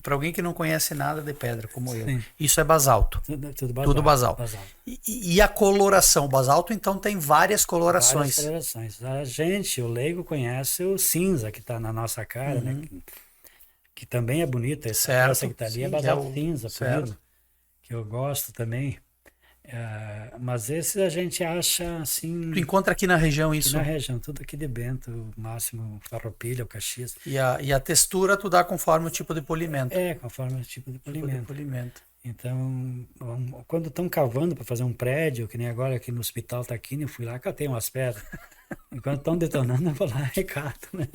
A: Para alguém que não conhece nada de pedra, como eu,
B: Sim.
A: isso é basalto.
B: Tudo basalto.
A: E a coloração? O basalto, então, tem várias colorações.
B: Várias colorações. O leigo, conhece o cinza que está na nossa cara, né? Que também é bonita. Essa que está ali é basalto cinza, polido, que eu gosto também. Mas esses a gente acha assim...
A: Tu encontra aqui na região isso?
B: Aqui na região, tudo aqui de Bento, o máximo Farroupilha, o Caxias.
A: E a textura tu dá conforme o tipo de polimento?
B: Conforme o tipo de polimento. Então, quando estão cavando para fazer um prédio, que nem agora aqui no Hospital Taquini, eu fui lá, catei umas pedras. Enquanto estão detonando, eu vou lá e cato, né?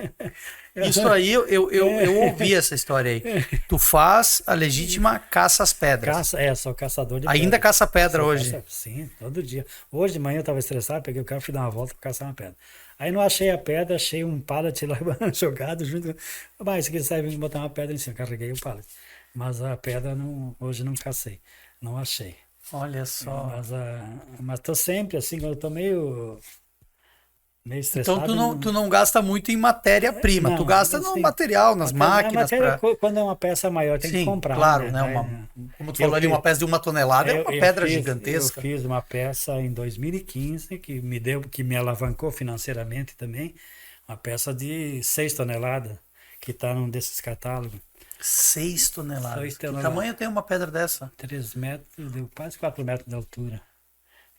A: Isso aí, eu ouvi essa história aí. Tu faz a legítima caça às pedras.
B: Sou caçador de
A: Ainda
B: pedra.
A: caça pedra hoje?
B: Sim, todo dia. Hoje de manhã eu estava estressado, peguei o carro, fui dar uma volta para caçar uma pedra. Aí não achei a pedra, achei um pallet lá jogado junto. Mas isso aqui serve de botar uma pedra em cima, carreguei o pallet. Mas a pedra hoje não cacei, não achei.
A: Olha só.
B: Mas tô sempre assim, quando eu tô meio estressado.
A: Então tu não gasta muito em matéria-prima, tu gasta no material, nas máquinas.
B: Quando é uma peça maior, tem que comprar.
A: Claro, né? Como tu falou ali, uma peça de 1 tonelada é uma pedra gigantesca.
B: Eu fiz uma peça em 2015 que me alavancou financeiramente também, uma peça de 6 toneladas, que está num desses catálogos.
A: 6 toneladas. Que tamanho tem uma pedra dessa?
B: 3 metros, deu quase 4 metros de altura.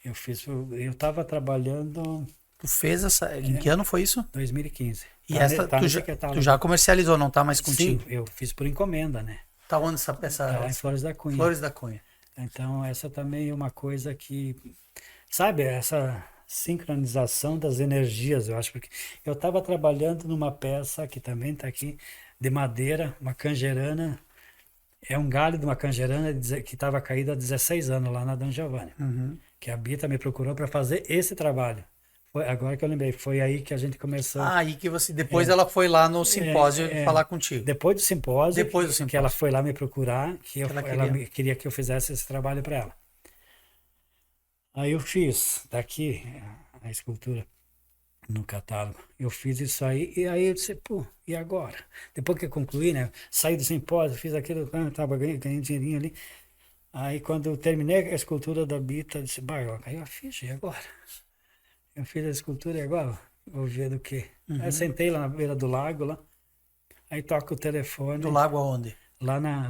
B: Eu estava trabalhando...
A: Tu fez essa... Em que ano foi isso?
B: 2015.
A: E essa tu já comercializou, não tá mais contigo?
B: Sim, eu fiz por encomenda, né?
A: Tá onde essa peça?
B: Tá lá em Flores da Cunha.
A: Flores da Cunha.
B: Então, essa também é uma coisa que... Sabe, essa sincronização das energias, eu acho. Porque eu estava trabalhando numa peça, que também está aqui, de madeira, uma canjerana. É um galho de uma canjerana que estava caída há 16 anos lá na Dom Giovanni. Que a Bita me procurou para fazer esse trabalho. Agora que eu lembrei, foi aí que a gente começou.
A: Aí que você. Depois ela foi lá no simpósio falar contigo.
B: Depois do simpósio. Que ela foi lá me procurar, ela queria que eu fizesse esse trabalho para ela. Aí eu fiz daqui a escultura no catálogo. Eu fiz isso aí, e aí eu disse, pô, e agora? Depois que eu concluí, né? Saí do simpósio, fiz aquilo, estava ganhando dinheirinho ali. Aí quando eu terminei a escultura da Bita, eu disse, bah, caiu a ficha, e agora? Eu fiz a escultura e agora vou ver do quê? Aí eu sentei lá na beira do lago, lá. Aí toca o telefone.
A: Do lago aonde?
B: Lá na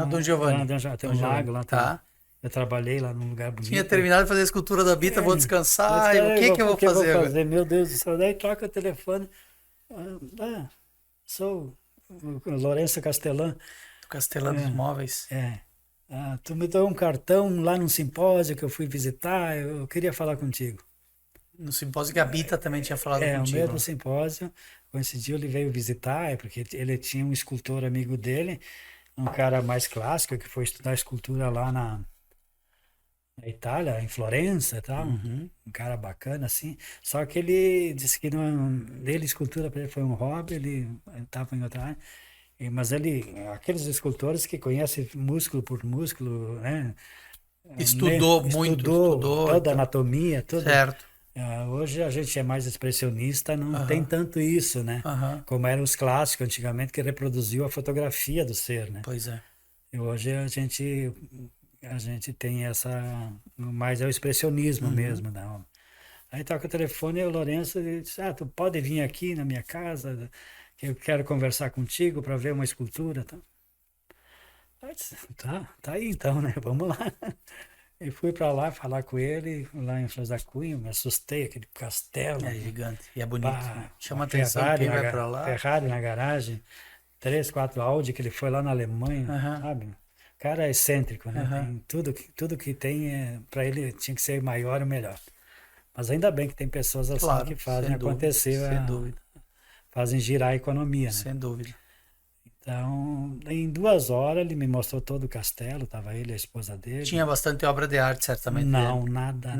A: Dom Giovanni.
B: Tem um lago lá.
A: Tá.
B: Eu trabalhei lá num lugar bonito.
A: Tinha terminado de fazer a escultura da Bita, vou descansar. O que eu vou fazer?
B: Meu Deus do céu. Daí toca o telefone. Sou o Lourenço Castelã.
A: Do Castelã dos Móveis.
B: Tu me deu um cartão lá num simpósio que eu fui visitar. Eu queria falar contigo.
A: No simpósio que a Bita também tinha falado contigo.
B: No mesmo simpósio. Esse dia ele veio visitar, porque ele tinha um escultor amigo dele, um cara mais clássico, que foi estudar escultura lá na Itália, em Florença e tal. Um cara bacana, assim. Só que ele disse que dele escultura para ele foi um hobby, ele estava em outra área. Mas aqueles escultores que conhecem músculo por músculo, né?
A: Estudou
B: toda a anatomia, tudo.
A: Certo.
B: Hoje a gente é mais expressionista, não tem tanto isso, né? Como eram os clássicos antigamente, que reproduziu a fotografia do ser, né?
A: Pois é.
B: E hoje a gente tem mais é o expressionismo mesmo da obra. Aí toca o telefone e o Lourenço diz, tu pode vir aqui na minha casa, que eu quero conversar contigo para ver uma escultura. Aí disse, tá aí então, né? Vamos lá. E fui para lá falar com ele, lá em Flores da Cunha, me assustei, aquele castelo.
A: É gigante, e é bonito. Chama atenção quem vai para lá.
B: Ferrari na garagem, 3, 4 Audi, que ele foi lá na Alemanha, sabe? O cara é excêntrico, né? Tem tudo que tem, para ele tinha que ser maior e melhor. Mas ainda bem que tem pessoas assim que fazem acontecer,
A: sem dúvida.
B: Fazem girar a economia, né?
A: Sem dúvida.
B: Então, em 2 horas ele me mostrou todo o castelo, estava ele e a esposa dele.
A: Tinha bastante obra de arte, certamente.
B: Não, nada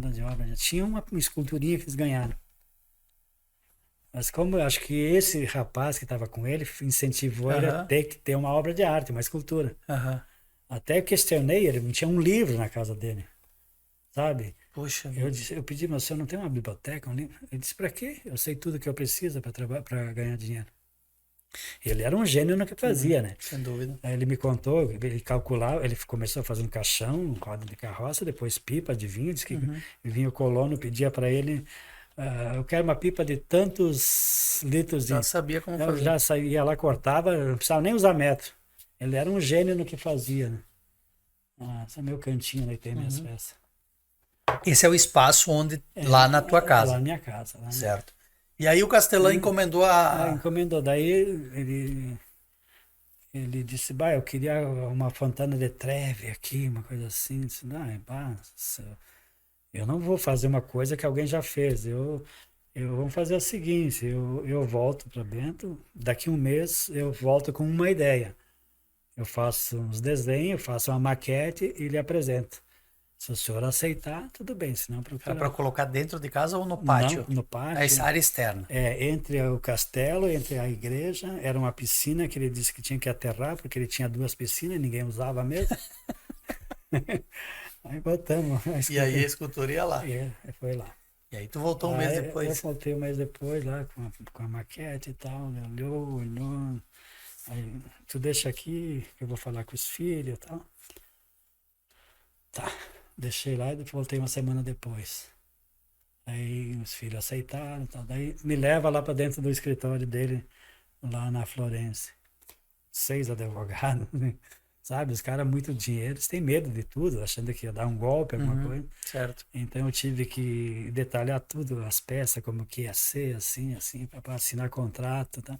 B: de obra de arte. Tinha uma esculturinha que eles ganharam. Mas como eu acho que esse rapaz que estava com ele incentivou ele a ter que ter uma obra de arte, uma escultura. Até eu questionei, ele tinha um livro na casa dele, sabe?
A: Poxa.
B: Eu pedi, mas o senhor não tem uma biblioteca, um livro? Ele disse, para quê? Eu sei tudo que eu preciso para ganhar dinheiro. Ele era um gênio no que fazia, né?
A: Sem dúvida.
B: Aí ele me contou, ele calculava, ele começou a fazer um caixão, um roda de carroça, depois pipa de vinho, disse que vinha o colono, pedia para ele, eu quero uma pipa de tantos litros.
A: Já sabia como fazer.
B: Já saía lá, cortava, não precisava nem usar metro. Ele era um gênio no que fazia, né? Esse é meu cantinho, aí tem minhas peças.
A: Esse é o espaço onde, lá na tua casa.
B: Lá na minha casa.
A: Certo. E aí o Castelã encomendou
B: encomendou. Daí ele disse, eu queria uma fontana de Trevi aqui, uma coisa assim. Eu disse, Eu não vou fazer uma coisa que alguém já fez. Eu vou fazer o seguinte, eu volto para Bento, daqui um mês eu volto com uma ideia. Eu faço uns desenhos, faço uma maquete e lhe apresento. Se o senhor aceitar, tudo bem, senão
A: É para colocar dentro de casa ou no pátio?
B: Não, no pátio.
A: Essa área externa.
B: Entre o castelo, entre a igreja, era uma piscina que ele disse que tinha que aterrar, porque ele tinha 2 piscinas e ninguém usava mesmo. Aí botamos.
A: E aí a escultura ia lá.
B: Foi lá.
A: E aí tu voltou um mês depois?
B: Eu voltei um mês depois lá com a maquete e tal, olhou. Aí, tu deixa aqui, que eu vou falar com os filhos e tal. Tá, deixei lá e voltei uma semana depois. Aí os filhos aceitaram, tal. Daí me leva lá para dentro do escritório dele, lá na Florência. 6 advogados, né? Sabe? Os caras muito dinheiro, eles têm medo de tudo, achando que ia dar um golpe, alguma coisa.
A: Certo.
B: Então eu tive que detalhar tudo, as peças, como que ia ser, assim, para assinar contrato, tá?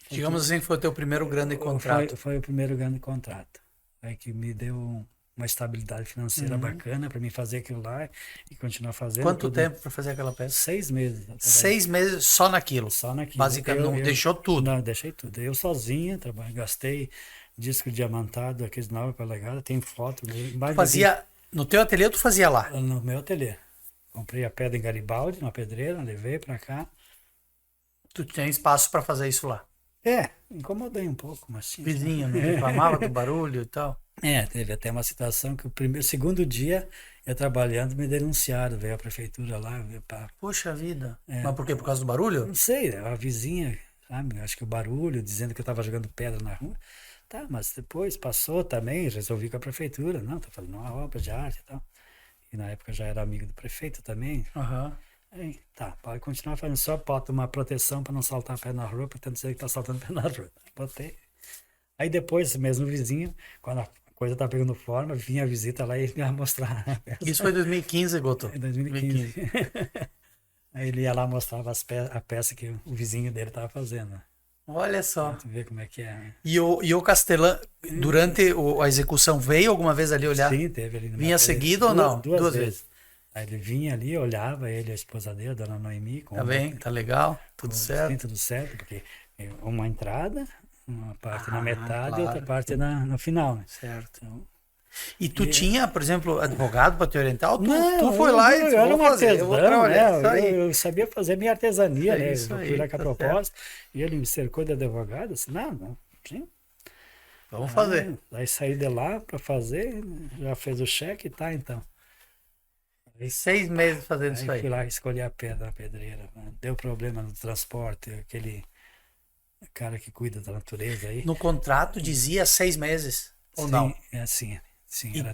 A: Digamos assim, foi o teu primeiro grande contrato.
B: Foi o primeiro grande contrato. Aí que me deu uma estabilidade financeira bacana para mim fazer aquilo lá e continuar fazendo.
A: Quanto tempo para fazer aquela peça?
B: 6 meses.
A: 6 meses só naquilo?
B: Só naquilo.
A: Basicamente, não deixou tudo?
B: Não, deixei tudo. Eu sozinho, gastei disco diamantado, aqueles 9 polegadas, tem foto.
A: No teu ateliê tu fazia lá?
B: No meu ateliê. Comprei a pedra em Garibaldi, na pedreira, levei para cá.
A: Tu tinha espaço para fazer isso lá?
B: Incomodei um pouco, mas sim.
A: Vizinha, não reclamava do barulho e tal?
B: Teve até uma situação que segundo dia, eu trabalhando, me denunciaram, veio a prefeitura lá.
A: Poxa vida. Mas por quê? Por causa do barulho?
B: Não sei, a vizinha, sabe? Acho que o barulho, dizendo que eu estava jogando pedra na rua. Tá, mas depois passou também, resolvi com a prefeitura. Não, tá fazendo uma obra de arte e tal. E na época eu já era amigo do prefeito também. Aí, tá, pode continuar fazendo, só bota uma proteção para não saltar pé na rua, para tanto dizer que tá saltando pé na rua. Botei. Aí depois, mesmo vizinho, quando a coisa tá pegando forma, vinha a visita lá e ia mostrar a peça.
A: Isso foi em 2015, Goto?
B: Em 2015. Aí ele ia lá mostrar a peça que o vizinho dele tava fazendo.
A: Olha só.
B: Pra tu ver como é que é. Né?
A: E o Castelã, durante a execução, veio alguma vez ali olhar?
B: Sim, teve ali.
A: Vinha seguido ou não?
B: Duas vezes. Aí ele vinha ali, olhava, ele e a esposa dele, a dona Noemi.
A: Tá bem? Tá legal? Tudo certo?
B: Sim, tudo certo, porque uma entrada, uma parte na metade e outra parte no final. Né?
A: Certo. Então, e tu tinha, por exemplo, advogado para te orientar? Ou tu foi
B: lá
A: e disse,
B: eu era um artesão,
A: né?
B: Eu sabia fazer minha artesania, né? Eu fui lá com a proposta, e ele me cercou de advogado, assim, não, sim.
A: Vamos fazer.
B: Aí saí de lá para fazer, já fez o cheque, tá, então.
A: Aí, 6 meses fazendo isso aí.
B: Fui lá escolher a pedra na pedreira, deu problema no transporte, aquele cara que cuida da natureza aí.
A: No contrato dizia 6 meses, ou não?
B: Sim.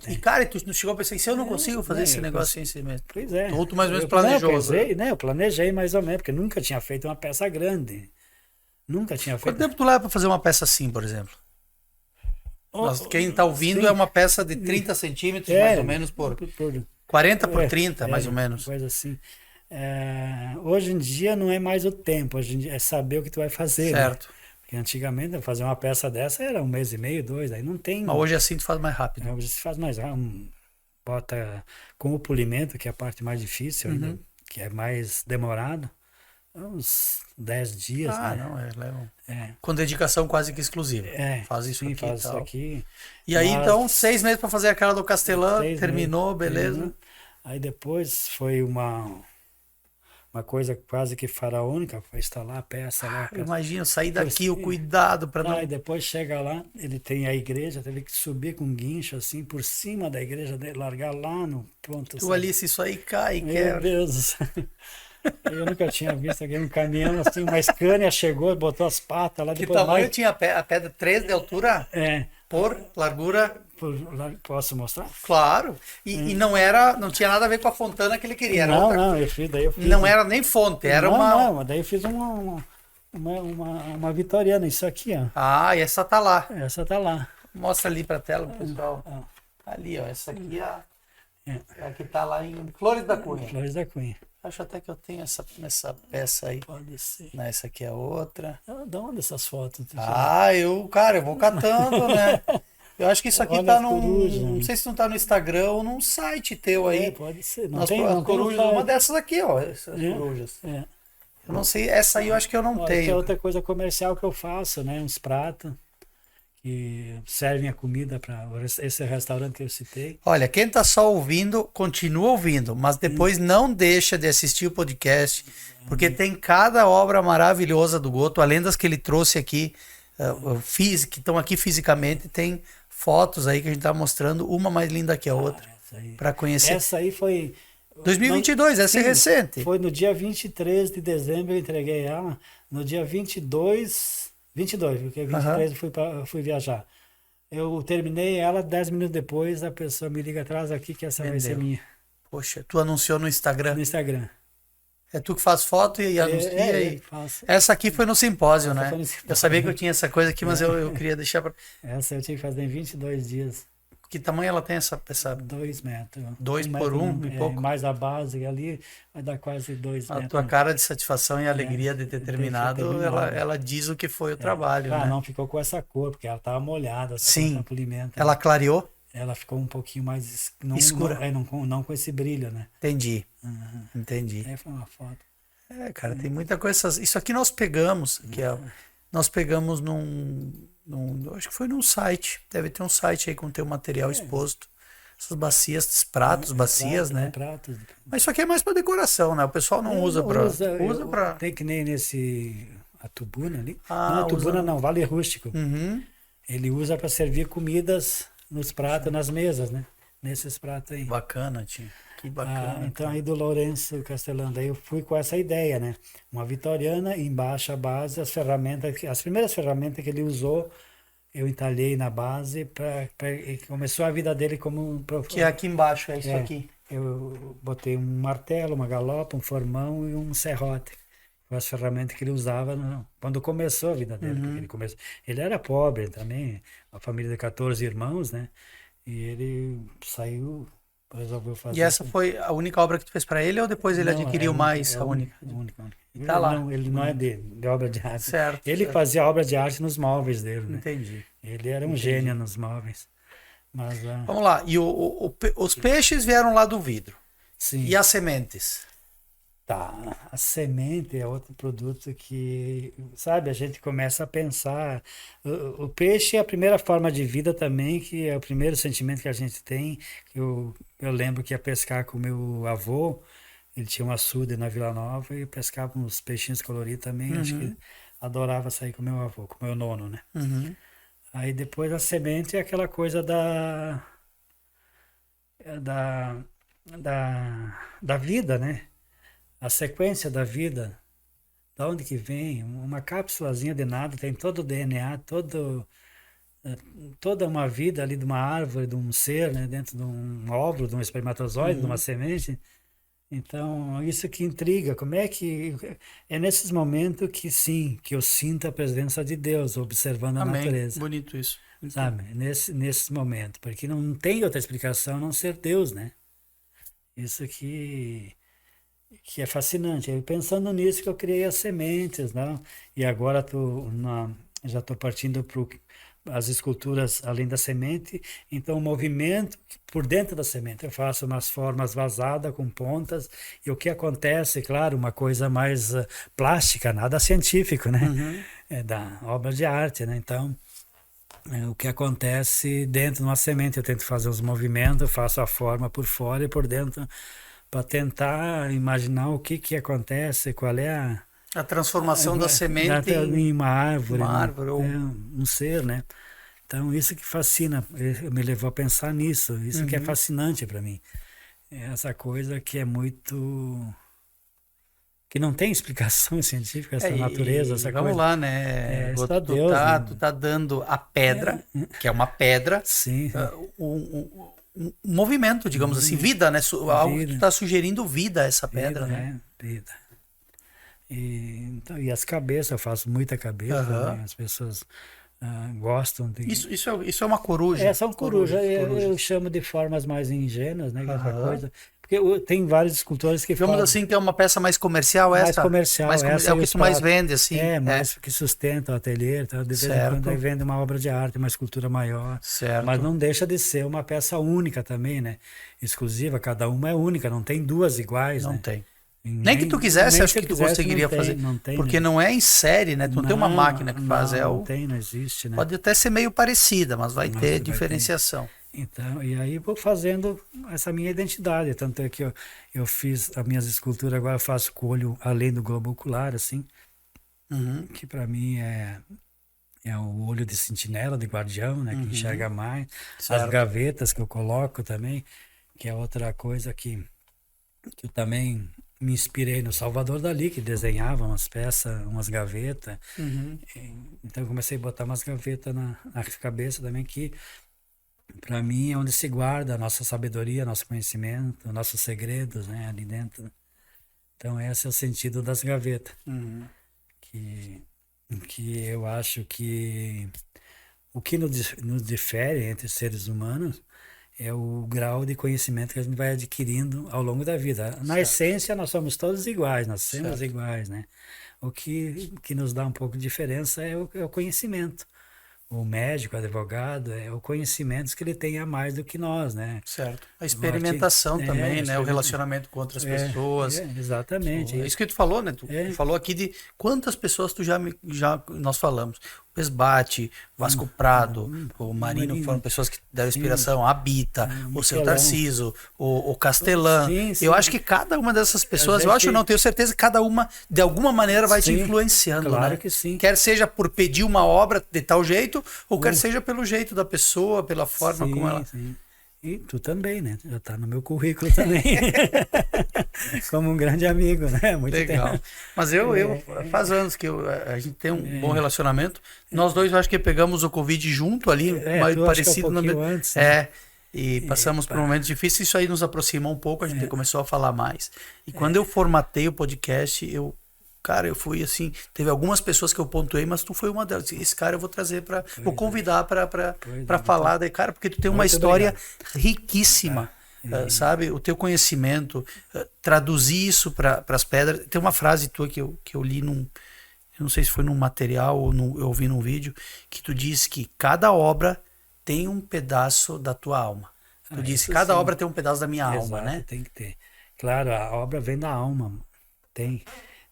A: E cara, tu não chegou a pensar, se eu não consigo fazer esse negócio em 6 meses?
B: Pois é.
A: Tu mais ou menos planejou.
B: Eu planejei mais ou menos, porque nunca tinha feito uma peça grande. Nunca tinha feito.
A: Quanto tempo tu leva para fazer uma peça assim, por exemplo? Quem está ouvindo é uma peça de 30 centímetros, mais ou menos, por 40 por 30, mais ou menos.
B: Coisa assim. Hoje em dia não é mais o tempo, hoje em dia é saber o que tu vai fazer.
A: Certo.
B: Né? Porque antigamente fazer uma peça dessa era 1 mês e meio, 2, aí não tem.
A: Mas hoje assim tu faz mais rápido.
B: Hoje se faz mais rápido. Bota com o polimento, que é a parte mais difícil, ainda, que é mais demorado, uns 10 dias.
A: Leva. Com dedicação quase que exclusiva. Faz isso aqui.
B: Faz isso aqui.
A: E aí, então, 6 meses para fazer aquela do Castelã, terminou, beleza.
B: Terminou. Aí depois foi uma coisa quase que faraônica, foi instalar a peça lá.
A: Imagina, sair daqui, o cuidado para não...
B: Aí depois chega lá, ele tem a igreja, teve que subir com um guincho assim, por cima da igreja, largar lá no ponto.
A: Tu ali, se isso aí cai,
B: Meu Deus do céu. Eu nunca tinha visto aqui um caminhão assim, uma Scania chegou, botou as patas lá.
A: Que tamanho tinha a pedra? 3 de altura? Por largura?
B: Posso mostrar?
A: Claro. E não tinha nada a ver com a fontana que ele queria. Era
B: eu fiz.
A: Não era nem fonte, era uma...
B: Não, daí eu fiz uma vitoriana, isso aqui, ó.
A: E essa tá lá.
B: Essa tá lá.
A: Mostra ali pra tela, pessoal. Ali, ó, essa aqui é a que tá lá em Flores da Cunha.
B: Flores da Cunha.
A: Acho até que eu tenho essa peça aí.
B: Pode ser.
A: Essa aqui é outra.
B: Da onde essas fotos?
A: Eu vou catando, né? Eu acho que isso aqui tá num... Não sei se não tá no Instagram ou num site teu aí.
B: Pode ser.
A: Não tem, as corujas, uma dessas aqui, ó. Essas corujas. Eu não sei, essa aí eu acho que eu não tenho.
B: É outra coisa comercial que eu faço, né? Uns pratos que servem a comida para esse restaurante que eu citei.
A: Olha, quem tá só ouvindo, continua ouvindo, mas depois não deixa de assistir o podcast, porque tem cada obra maravilhosa do Goto, além das que ele trouxe aqui, que estão aqui fisicamente, tem fotos aí que a gente tá mostrando, uma mais linda que a outra, para conhecer.
B: Essa aí foi...
A: 2022, essa é recente.
B: Foi no dia 23 de dezembro, eu entreguei ela. No dia 22, porque 23 eu fui viajar. Eu terminei ela, 10 minutos depois, a pessoa me liga atrás aqui que essa vai ser minha.
A: Poxa, tu anunciou no Instagram?
B: No Instagram.
A: É tu que faz foto e anuncia?
B: Faço.
A: Essa aqui foi no simpósio, né? Eu sabia que eu tinha essa coisa aqui, mas eu queria deixar pra...
B: Essa eu tive que fazer em 22 dias.
A: Que tamanho ela tem essa?
B: 2 metros.
A: 2 por 1 e pouco?
B: Mais a base ali, vai dar quase 2 metros.
A: A tua cara de satisfação e alegria de ter terminado, ela diz o que foi o trabalho, né?
B: Não ficou com essa cor, porque ela estava molhada.
A: Sim.
B: Polimento,
A: ela clareou?
B: Ela ficou um pouquinho mais...
A: escura.
B: Não com esse brilho, né?
A: Entendi. Entendi.
B: Aí foi uma foto.
A: Cara, tem muita coisa... Isso aqui nós pegamos, nós pegamos acho que foi num site, deve ter um site aí com teu material exposto, essas bacias, bacias, né?
B: Pratos.
A: Mas isso aqui é mais para decoração, né? O pessoal não usa para...
B: Tem que nem nesse Atubuna ali, não, Vale Rústico. Ele usa para servir comidas nos pratos, nas mesas, né? Nesses pratos aí.
A: Bacana, tio. Que bacana.
B: Então aí do Lourenço Castellano, daí eu fui com essa ideia, né? Uma vitoriana, embaixo a base, as primeiras ferramentas que ele usou, eu entalhei na base começou a vida dele como um
A: que é aqui embaixo, é isso aqui.
B: Eu botei um martelo, uma galopa, um formão e um serrote. As ferramentas que ele usava quando começou a vida dele. Ele era pobre também, uma família de 14 irmãos, né? E ele saiu... resolveu fazer.
A: E essa foi a única obra que tu fez para ele ou depois ele adquiriu mais? A única.
B: Tá lá. Ele não é de obra de arte.
A: Certo.
B: Ele fazia obra de arte nos móveis dele, né?
A: Entendi.
B: Ele era um gênio nos móveis. Mas,
A: vamos lá. E os peixes vieram lá do vidro.
B: Sim.
A: E as sementes?
B: Tá. A semente é outro produto que, sabe, a gente começa a pensar. O peixe é a primeira forma de vida também, que é o primeiro sentimento que a gente tem. Eu lembro que ia pescar com meu avô, ele tinha um açude na Vila Nova e pescava uns peixinhos coloridos também. Acho que adorava sair com meu avô, com meu nono, né? Aí depois a semente é aquela coisa da vida, né? A sequência da vida, da onde que vem, uma cápsulazinha de nada, tem todo o DNA, toda uma vida ali de uma árvore, de um ser, né, dentro de um óvulo, de um espermatozoide, de uma semente. Então, isso que intriga, como é que... É nesses momentos que eu sinto a presença de Deus, observando a natureza.
A: Bonito isso.
B: Sabe, nesses momentos, porque não tem outra explicação a não ser Deus, né? Isso que é fascinante. Eu pensando nisso que eu criei as sementes, né? E agora já estou partindo para as esculturas além da semente, então o movimento por dentro da semente. Eu faço umas formas vazadas com pontas, e o que acontece, claro, uma coisa mais plástica, nada científico, né? É da obra de arte, né? Então, o que acontece dentro de uma semente, eu tento fazer os movimentos, eu faço a forma por fora e por dentro, para tentar imaginar o que acontece, qual é
A: a transformação da semente
B: em uma árvore,
A: ou
B: um ser, né? Então isso que fascina, me levou a pensar nisso, isso que é fascinante para mim, essa coisa que é muito, que não tem explicação científica, essa natureza, essa
A: vamos
B: coisa.
A: lá, né? Tu tá dando a pedra, que é uma pedra,
B: sim,
A: um movimento, digamos assim, vida, né? Algo que tu está sugerindo vida a essa pedra, né?
B: Vida. E as cabeças, eu faço muita cabeça, né? As pessoas gostam de...
A: Isso é uma coruja?
B: São corujas. Eu chamo de formas mais ingênuas, né? Essa coisa. porque tem vários escultores que
A: Digamos assim, que é uma peça mais comercial essa?
B: Mais comercial.
A: É o que tu mais vende, assim.
B: Mais que sustenta o ateliê. Tá? De vez em quando aí vende uma obra de arte, uma escultura maior.
A: Certo.
B: Mas não deixa de ser uma peça única também, né? Exclusiva, cada uma é única, não tem duas iguais,
A: Não
B: né?
A: tem. Nem que tu quisesse, acho que tu conseguiria fazer.
B: Não tem,
A: porque não é em série, né? Tu não tem uma máquina que faz.
B: Não tem, não existe, né?
A: Pode até ser meio parecida, mas vai ter diferenciação.
B: Então, e aí vou fazendo essa minha identidade. Tanto é que eu fiz as minhas esculturas, agora eu faço com o olho além do globo ocular, assim. Que para mim é o olho de sentinela, de guardião, né? Que enxerga mais. Certo. As gavetas que eu coloco também, que é outra coisa que eu também me inspirei no Salvador Dalí, que desenhava umas peças, umas gavetas. Então eu comecei a botar umas gavetas na cabeça também, que para mim é onde se guarda a nossa sabedoria, nosso conhecimento, nossos segredos, né, ali dentro. Então esse é o sentido das gavetas. Que eu acho que o que nos difere entre seres humanos é o grau de conhecimento que a gente vai adquirindo ao longo da vida. Na essência, nós somos todos iguais, nós somos iguais, né? O que nos dá um pouco de diferença é o conhecimento. O médico, o advogado, é o conhecimento que ele tem a mais do que nós, né?
A: Certo. A experimentação também, né? O relacionamento com outras pessoas.
B: Exatamente.
A: É isso que tu falou, né? Tu falou aqui de quantas pessoas nós falamos. O Pesbate, Vasco Prado, o Marinho, foram pessoas que deram inspiração, a Bita, o seu Tarciso, o Castelã. Eu acho que cada uma dessas pessoas, não tenho certeza que cada uma, de alguma maneira, vai te influenciando.
B: Claro,
A: né?
B: que sim.
A: Quer seja por pedir uma obra de tal jeito, ou quer seja pelo jeito da pessoa, pela forma como ela...
B: Sim. E tu também, né? Já tá no meu currículo também. Como um grande amigo, né? Muito
A: legal.
B: Tempo.
A: Mas faz anos que a gente tem um bom relacionamento. Nós dois, eu acho que pegamos o Covid junto ali, parecido.
B: Antes, né?
A: E passamos por um momento difícil. Isso aí nos aproximou um pouco, a gente começou a falar mais. E quando eu formatei o podcast, eu fui assim, teve algumas pessoas que eu pontuei, mas tu foi uma delas. Esse cara eu vou trazer vou convidar para falar daí, cara, porque tu tem uma história riquíssima, sabe? O teu conhecimento, traduzir isso para as pedras. Tem uma frase tua que eu li eu não sei se foi num material ou eu ouvi num vídeo, que tu disse que cada obra tem um pedaço da tua alma. Tu disse, cada obra tem um pedaço da minha alma, né?
B: Tem que ter. Claro, a obra vem da alma, tem...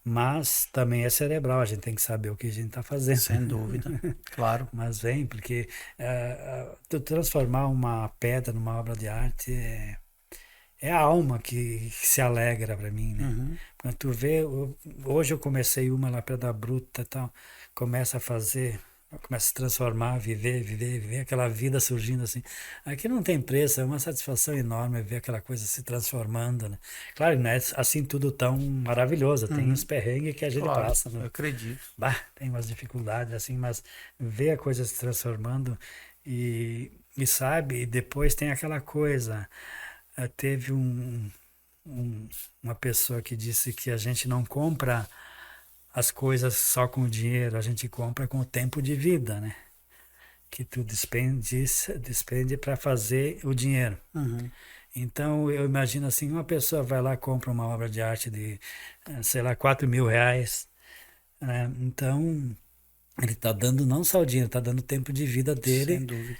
B: Mas também é cerebral, a gente tem que saber o que a gente está fazendo.
A: Sem dúvida, claro.
B: Mas vem, porque transformar uma pedra numa obra de arte é a alma que se alegra para mim, né? Quando tu vê, hoje eu comecei uma lá, Pedra Bruta e tal, começa a se transformar, viver aquela vida surgindo assim. Aqui não tem preço, é uma satisfação enorme ver aquela coisa se transformando, né? Claro, não é assim tudo tão maravilhoso, tem uns perrengues que a gente passa, né?
A: Eu acredito.
B: Tem umas dificuldades assim, mas ver a coisa se transformando e sabe, e depois tem aquela coisa, teve uma pessoa que disse que a gente não compra as coisas só com o dinheiro, a gente compra com o tempo de vida, né? Que tu despende para fazer o dinheiro. Então, eu imagino assim, uma pessoa vai lá e compra uma obra de arte de, sei lá, R$4.000, né? Então, ele está dando não só o dinheiro, está dando o tempo de vida dele.
A: Sem dúvida.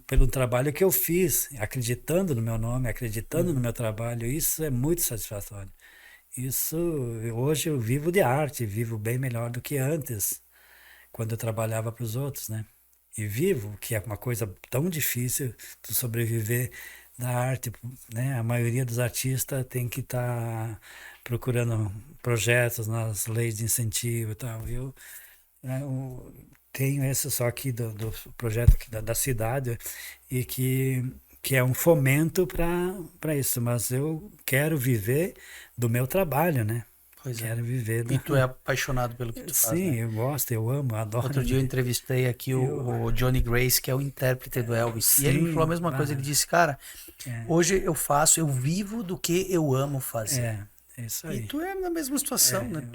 B: Pelo trabalho que eu fiz, acreditando no meu nome, acreditando no meu trabalho, isso é muito satisfatório. Hoje eu vivo de arte, vivo bem melhor do que antes, quando eu trabalhava para os outros, né? E vivo, que é uma coisa tão difícil, tu sobreviver da arte, né? A maioria dos artistas tem que estar procurando projetos nas leis de incentivo e tal. Eu tenho esse só aqui do projeto aqui da cidade, e que é um fomento para isso, mas eu quero viver do meu trabalho, né? Quero viver.
A: E tu é apaixonado pelo que tu faz,
B: Sim,
A: né?
B: eu gosto, eu amo, adoro.
A: Outro dia eu entrevistei aqui o Johnny Grace, que é o intérprete do Elvis,
B: Sim,
A: e ele me falou a mesma coisa, ele disse, cara, hoje eu vivo do que eu amo fazer.
B: É isso aí.
A: E tu é na mesma situação, né?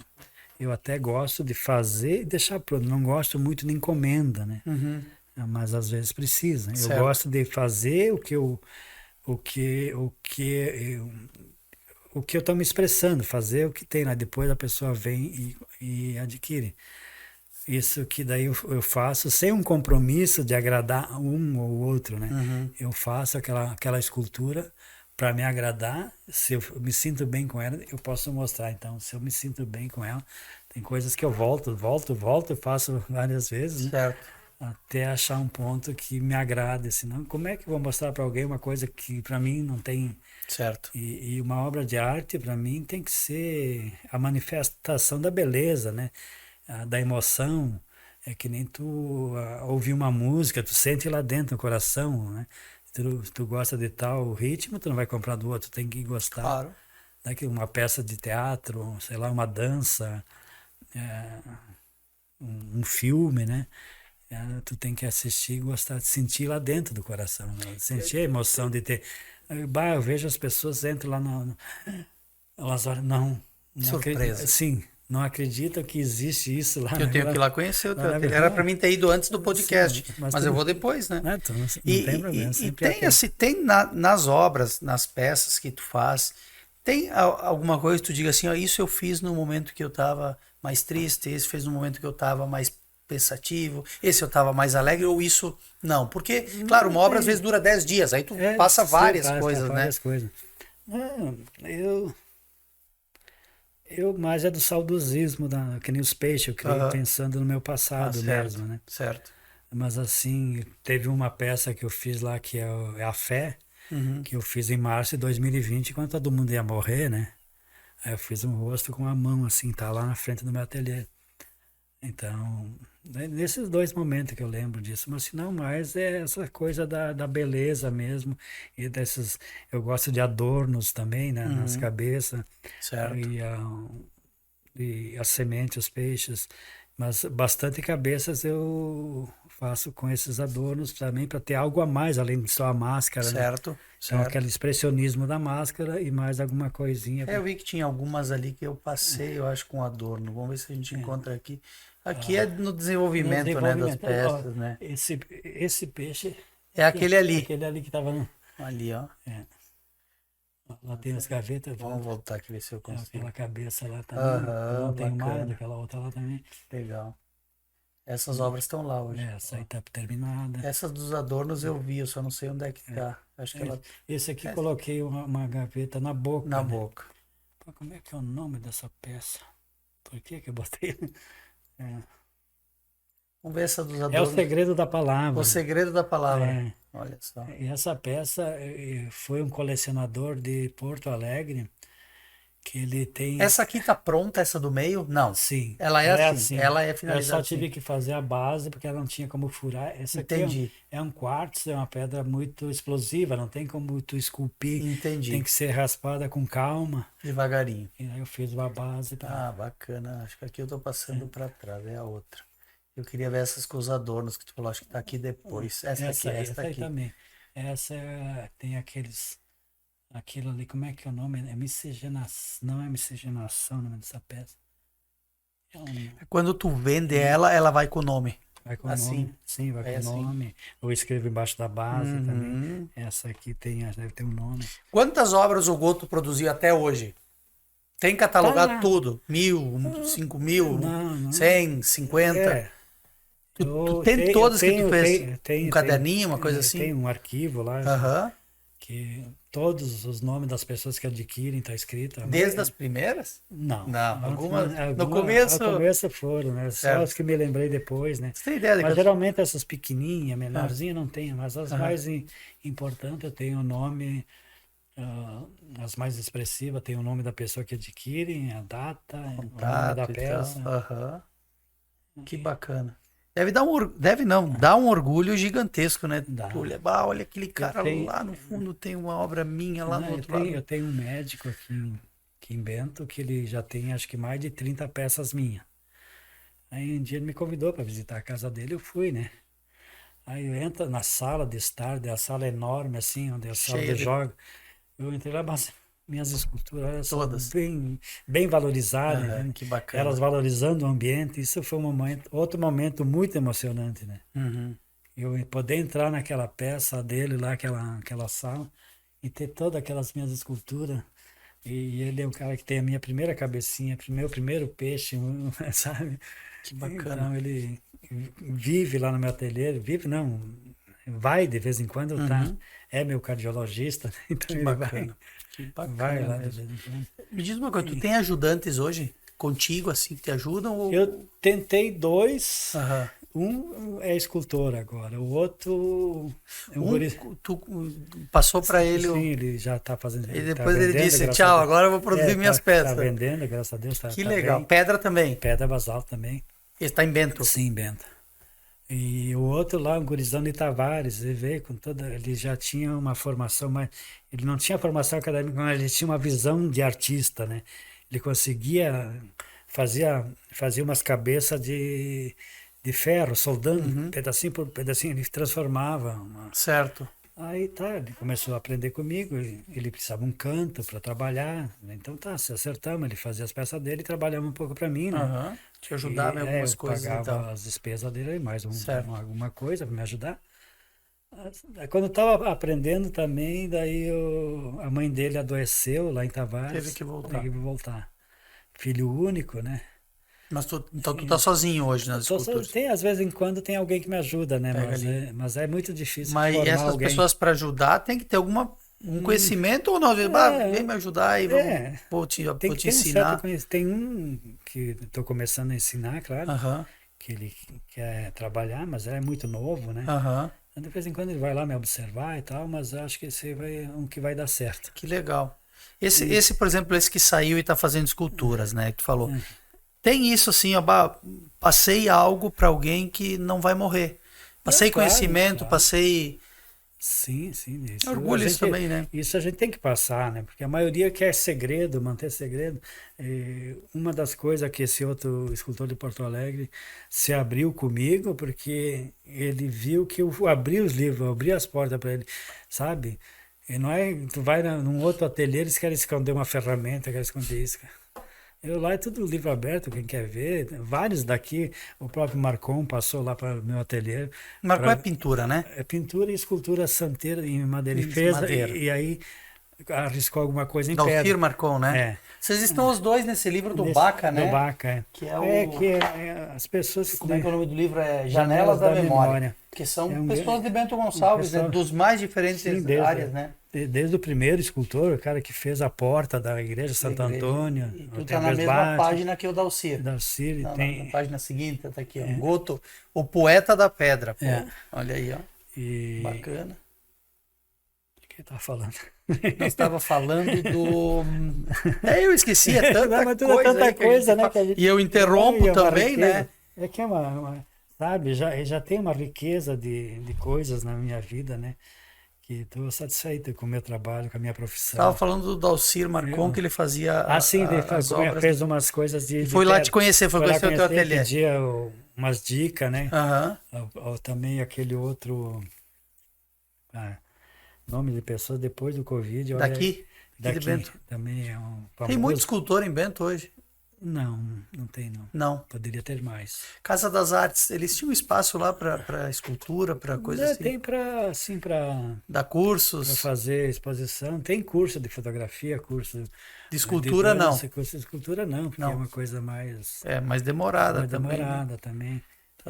B: Eu até gosto de fazer e deixar pronto, não gosto muito de encomenda, né? Mas às vezes precisa. Eu gosto de fazer o que eu o que eu estou me expressando, fazer o que tem lá. Depois a pessoa vem e adquire. Isso que daí eu faço sem um compromisso de agradar um ou outro, né?
A: Uhum.
B: Eu faço aquela escultura para me agradar. Se eu me sinto bem com ela, eu posso mostrar. Então, se eu me sinto bem com ela, tem coisas que eu volto, faço várias vezes, né?
A: Certo.
B: Até achar um ponto que me agrade. Senão, como é que eu vou mostrar para alguém uma coisa que para mim não tem...
A: Certo.
B: E uma obra de arte, para mim, tem que ser a manifestação da beleza, né? Da emoção. É que nem tu ouvir uma música, tu sente lá dentro no coração, né? Tu gosta de tal ritmo, tu não vai comprar do outro, tu tem que gostar.
A: Claro.
B: Daqui uma peça de teatro, sei lá, uma dança, um filme, né? Tu tem que assistir e gostar de sentir lá dentro do coração, né? Sentir a emoção de ter... eu vejo as pessoas entram lá elas olham, não
A: Surpresa.
B: Sim, não acreditam que existe isso lá.
A: Que eu tenho que ir lá conhecer o teu ateliê. Era para mim ter ido antes do podcast, sim, mas eu vou depois, né?
B: Não tem problema.
A: Tem nas obras, nas peças que tu faz, tem alguma coisa que tu diga assim, ó, isso eu fiz no momento que eu estava mais triste, esse fez no momento que eu estava mais pensativo, esse eu estava mais alegre, ou isso não? Porque, claro, uma obra às vezes dura 10 dias, aí tu passa várias coisas, né?
B: Várias coisas. Não, eu mais é do saudosismo, que nem os peixes, eu criei pensando no meu passado mesmo, né?
A: Certo.
B: Mas assim, teve uma peça que eu fiz lá que é a Fé, que eu fiz em março de 2020, quando todo mundo ia morrer, né? Aí eu fiz um rosto com a mão assim, tá lá na frente do meu ateliê. Então, nesses 2 momentos que eu lembro disso, mas se não mais é essa coisa da beleza mesmo, e desses, eu gosto de adornos também, né, nas cabeças,
A: certo.
B: E a semente, os peixes, mas bastante cabeças eu faço com esses adornos também para ter algo a mais, além de só a máscara,
A: certo,
B: né?
A: Certo.
B: Então aquele expressionismo da máscara e mais alguma coisinha.
A: Eu vi que tinha algumas ali que eu passei, eu acho, com adorno. Vamos ver se a gente encontra aqui. Aqui é no desenvolvimento, né, das peças, né?
B: Esse peixe...
A: É aquele ali.
B: Aquele ali que estava no...
A: Ali, ó.
B: Lá tem as gavetas.
A: Vamos voltar aqui, ver se eu consigo.
B: Aquela cabeça lá também. Não tem mais, daquela outra lá também.
A: Legal. Essas obras estão lá hoje.
B: Essa aí está terminada.
A: Essas dos adornos eu vi, eu só não sei onde é que tá. Acho que ela...
B: Esse aqui coloquei uma gaveta na boca.
A: Na boca.
B: Pô, como é que é o nome dessa peça? Por que eu botei?
A: Vamos ver essa dos adornos.
B: É o segredo da palavra.
A: O segredo da palavra. Olha só.
B: E essa peça foi um colecionador de Porto Alegre que ele tem...
A: Essa aqui tá pronta, essa do meio? Não.
B: Sim.
A: Ela é assim. Ela é finalizada.
B: Eu só tive que fazer a base porque ela não tinha como furar. Essa
A: Entendi.
B: aqui é um quartzo, é uma pedra muito explosiva, não tem como tu esculpir.
A: Entendi.
B: Tem que ser raspada com calma.
A: Devagarinho.
B: E aí eu fiz uma base.
A: Bacana. Acho que aqui eu tô passando para trás, é a outra. Eu queria ver essas com os adornos que tu falou, acho que tá aqui depois. Essa
B: aí
A: aqui.
B: Também. Essa tem aquilo ali, como é que é o nome? É miscigenação, não é miscigenação o nome dessa peça.
A: Quando tu vende ela vai com o nome.
B: Vai com o nome, sim, vai com o nome. Eu escrevo embaixo da base também. Essa aqui deve ter um nome.
A: Quantas obras o Goto produziu até hoje? Tem catalogado tudo? 1.000, 5.000, 100, 50? Tu tem todas que tu fez? Um caderninho, uma coisa assim?
B: Tem um arquivo lá. Que todos os nomes das pessoas que adquirem tá escrito.
A: Desde as primeiras?
B: Não.
A: Algumas no começo...
B: No começo foram, né? Só as que me lembrei depois, né?
A: Você tem ideia?
B: Mas geralmente essas pequenininhas, menorzinhas não tem, mas as mais importantes eu tenho o nome, as mais expressivas tem o nome da pessoa que adquire, a data, o nome da peça.
A: Que bacana. Dá um orgulho gigantesco, né? Tu olha aquele cara lá no fundo, tem uma obra minha lá no outro lado.
B: Eu tenho um médico aqui em Bento que ele já tem acho que mais de 30 peças minhas. Aí um dia ele me convidou para visitar a casa dele, eu fui, né? Aí eu entro na sala de estar, a sala enorme assim, onde é a sala de jogo. Eu entrei lá, mas minhas esculturas todas bem valorizadas, né?
A: Que bacana.
B: Elas valorizando o ambiente, isso foi outro momento muito emocionante, né? Eu poder entrar naquela peça dele lá, aquela sala, e ter todas aquelas minhas esculturas. E ele é um cara que tem a minha primeira cabecinha, meu primeiro peixe, sabe?
A: Que bacana.
B: Então ele vive lá no meu ateliê, vive não, vai de vez em quando, tá? É meu cardiologista, então
A: que
B: ele
A: bacana.
B: vai lá de vez em quando.
A: Me diz uma coisa, tu tem ajudantes hoje contigo, assim, que te ajudam? Ou...
B: Eu tentei 2, um é escultor agora, o outro...
A: tu passou para ele...
B: Sim, ele já está fazendo...
A: E depois ele disse, tchau, agora eu vou produzir minhas peças.
B: Está vendendo, graças a Deus.
A: Que legal. Bem. Pedra também?
B: Pedra basalto também.
A: Ele está em Bento?
B: Sim, em Bento. E o outro lá, o gurizão de Tavares, ele veio com toda... Ele já tinha uma formação, mas ele não tinha formação acadêmica, mas ele tinha uma visão de artista, né? Ele conseguia... Fazia umas cabeças de ferro, soldando, pedacinho por pedacinho, ele transformava.
A: Certo.
B: Aí tá, ele começou a aprender comigo, ele precisava um canto para trabalhar, então tá, se acertamos, ele fazia as peças dele e trabalhava um pouco para mim, né?
A: Te ajudava em algumas coisas.
B: Eu pagava
A: então.
B: as despesas dele, mais alguma coisa para me ajudar. Quando eu estava aprendendo também, daí a mãe dele adoeceu lá em Tavares.
A: Teve que voltar.
B: Filho único, né?
A: Mas então tu tá sozinho hoje nas esculturas?
B: Às vezes em quando tem alguém que me ajuda, né? Mas é muito difícil.
A: Mas essas pessoas para ajudar tem que ter um conhecimento ou não? Vem me ajudar e vou te ensinar.
B: Tem um que estou começando a ensinar, claro, que ele quer trabalhar, mas é muito novo, né? De vez em quando ele vai lá me observar e tal, mas acho que esse é um que vai dar certo.
A: Que legal. Esse, por exemplo, esse que saiu e está fazendo esculturas, né? Que tu falou. Tem isso assim, passei algo para alguém que não vai morrer. Passei conhecimento, passei...
B: Sim.
A: Orgulho isso também, né?
B: Isso a gente tem que passar, né? Porque a maioria quer segredo, manter segredo. Uma das coisas que esse outro escultor de Porto Alegre se abriu comigo, porque ele viu que eu abri os livros, eu abri as portas para ele, sabe? E não é, tu vai num outro ateliê, eles querem esconder uma ferramenta, querem esconder isso. Eu lá é tudo livro aberto, quem quer ver. Vários daqui, o próprio Marcon passou lá para o meu ateliê.
A: Marcon é pintura, né?
B: É pintura e escultura santeira em madeira. Ele fez e aí arriscou alguma coisa em pedra.
A: Dalfir Marcon, né? Vocês estão os dois nesse livro do Baca, né?
B: Do Baca,
A: Que
B: as pessoas...
A: Como é que é o nome do livro? É Janelas da Memória. Que são pessoas de Bento Gonçalves, né? Dos mais diferentes áreas, né?
B: Desde o primeiro escultor, o cara que fez a porta da igreja Santo Antônio.
A: E tu tá na mesma página que o Dalcir.
B: Dalcir
A: tem... Na página seguinte, tá aqui, ó. Goto, o poeta da pedra. Pô. Olha aí, ó. Bacana.
B: O que eu tava falando?
A: Nós estava falando do... eu esqueci, é tanta coisa,
B: né?
A: E eu interrompo também, né?
B: É que sabe, já tem uma riqueza de coisas na minha vida, né? Que estou satisfeito com o meu trabalho, com a minha profissão.
A: Estava falando do Dalcir Marcon, que ele fazia
B: ele fez umas coisas de...
A: E foi lá te conhecer, foi conhecer o teu ateliê.
B: Pedia umas dicas, né? Também aquele outro... nome de pessoas depois do Covid.
A: Daqui
B: de
A: Bento.
B: Também é um famoso...
A: Tem muito escultor em Bento hoje?
B: Não tem não.
A: Não.
B: Poderia ter mais.
A: Casa das Artes, eles tinham espaço lá para escultura, para coisa assim?
B: Tem para
A: dar cursos,
B: para fazer exposição. Tem curso de fotografia, curso
A: de escultura não.
B: Curso de escultura não, porque é uma coisa mais
A: mais demorada
B: também.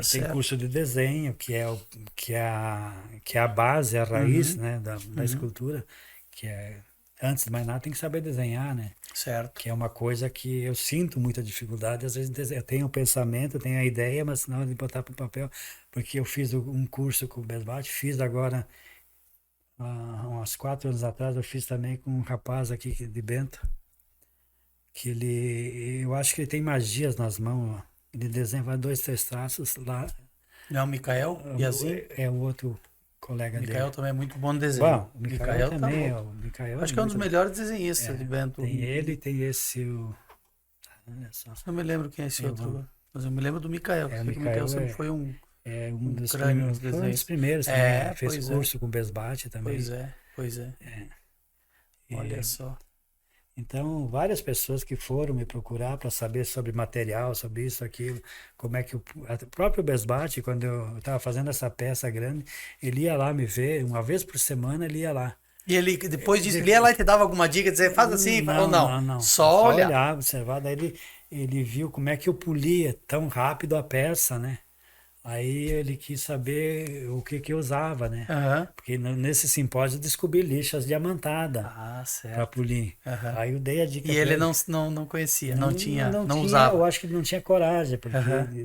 B: Tem curso de desenho, que é a base, a raiz, né, da escultura, que é antes de mais nada tem que saber desenhar, né?
A: Certo.
B: Que é uma coisa que eu sinto muita dificuldade. Às vezes eu tenho o pensamento, eu tenho a ideia, mas na hora de botar para o papel, porque eu fiz um curso com o Besbate, fiz agora, uns 4 anos atrás, eu fiz também com um rapaz aqui de Bento, que eu acho que ele tem magias nas mãos, ó. Ele desenha 2, 3 traços lá.
A: Não, o Micael?
B: É o outro colega dele.
A: Micael também é muito bom no desenho.
B: Bom, o Micael também.
A: Acho que é um dos melhores desenhistas de Bento.
B: Tem ele, tem esse...
A: Olha só. Não me lembro quem é esse outro, mas eu me lembro do Micael.
B: O Micael
A: sempre foi um
B: dos
A: crânio
B: primeiros. Foi um dos primeiros também. Fez curso com o Besbate também.
A: Pois é. Olha só.
B: Então, várias pessoas que foram me procurar para saber sobre material, sobre isso, aquilo, como é que o próprio Besbate, quando eu estava fazendo essa peça grande, ele ia lá me ver, uma vez por semana ele ia lá.
A: E ele, depois disso, ele ia lá e te dava alguma dica, dizer, faz assim, ou não?
B: Não.
A: Só olhar.
B: Olhar, observar, daí ele viu como é que eu polia tão rápido a peça, né? Aí ele quis saber o que eu usava, né?
A: Uhum.
B: Porque nesse simpósio eu descobri lixas diamantada para polir.
A: Uhum.
B: Aí eu dei a dica.
A: E ele não conhecia, não usava.
B: Eu acho que ele não tinha coragem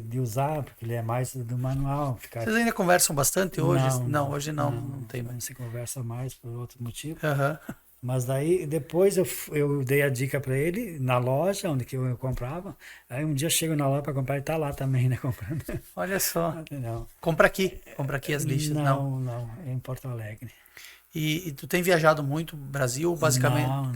B: de usar, porque ele é mais do manual.
A: Vocês ainda conversam bastante hoje? Hoje não tem mais.
B: Não se conversa mais por outro motivo.
A: Uhum.
B: Mas daí, depois eu dei a dica para ele na loja onde que eu comprava. Aí um dia eu chego na loja para comprar e tá lá também, né, comprando.
A: Olha só.
B: Não.
A: Compra aqui as lixas.
B: Não, é em Porto Alegre.
A: E tu tem viajado muito Brasil, basicamente?
B: Não.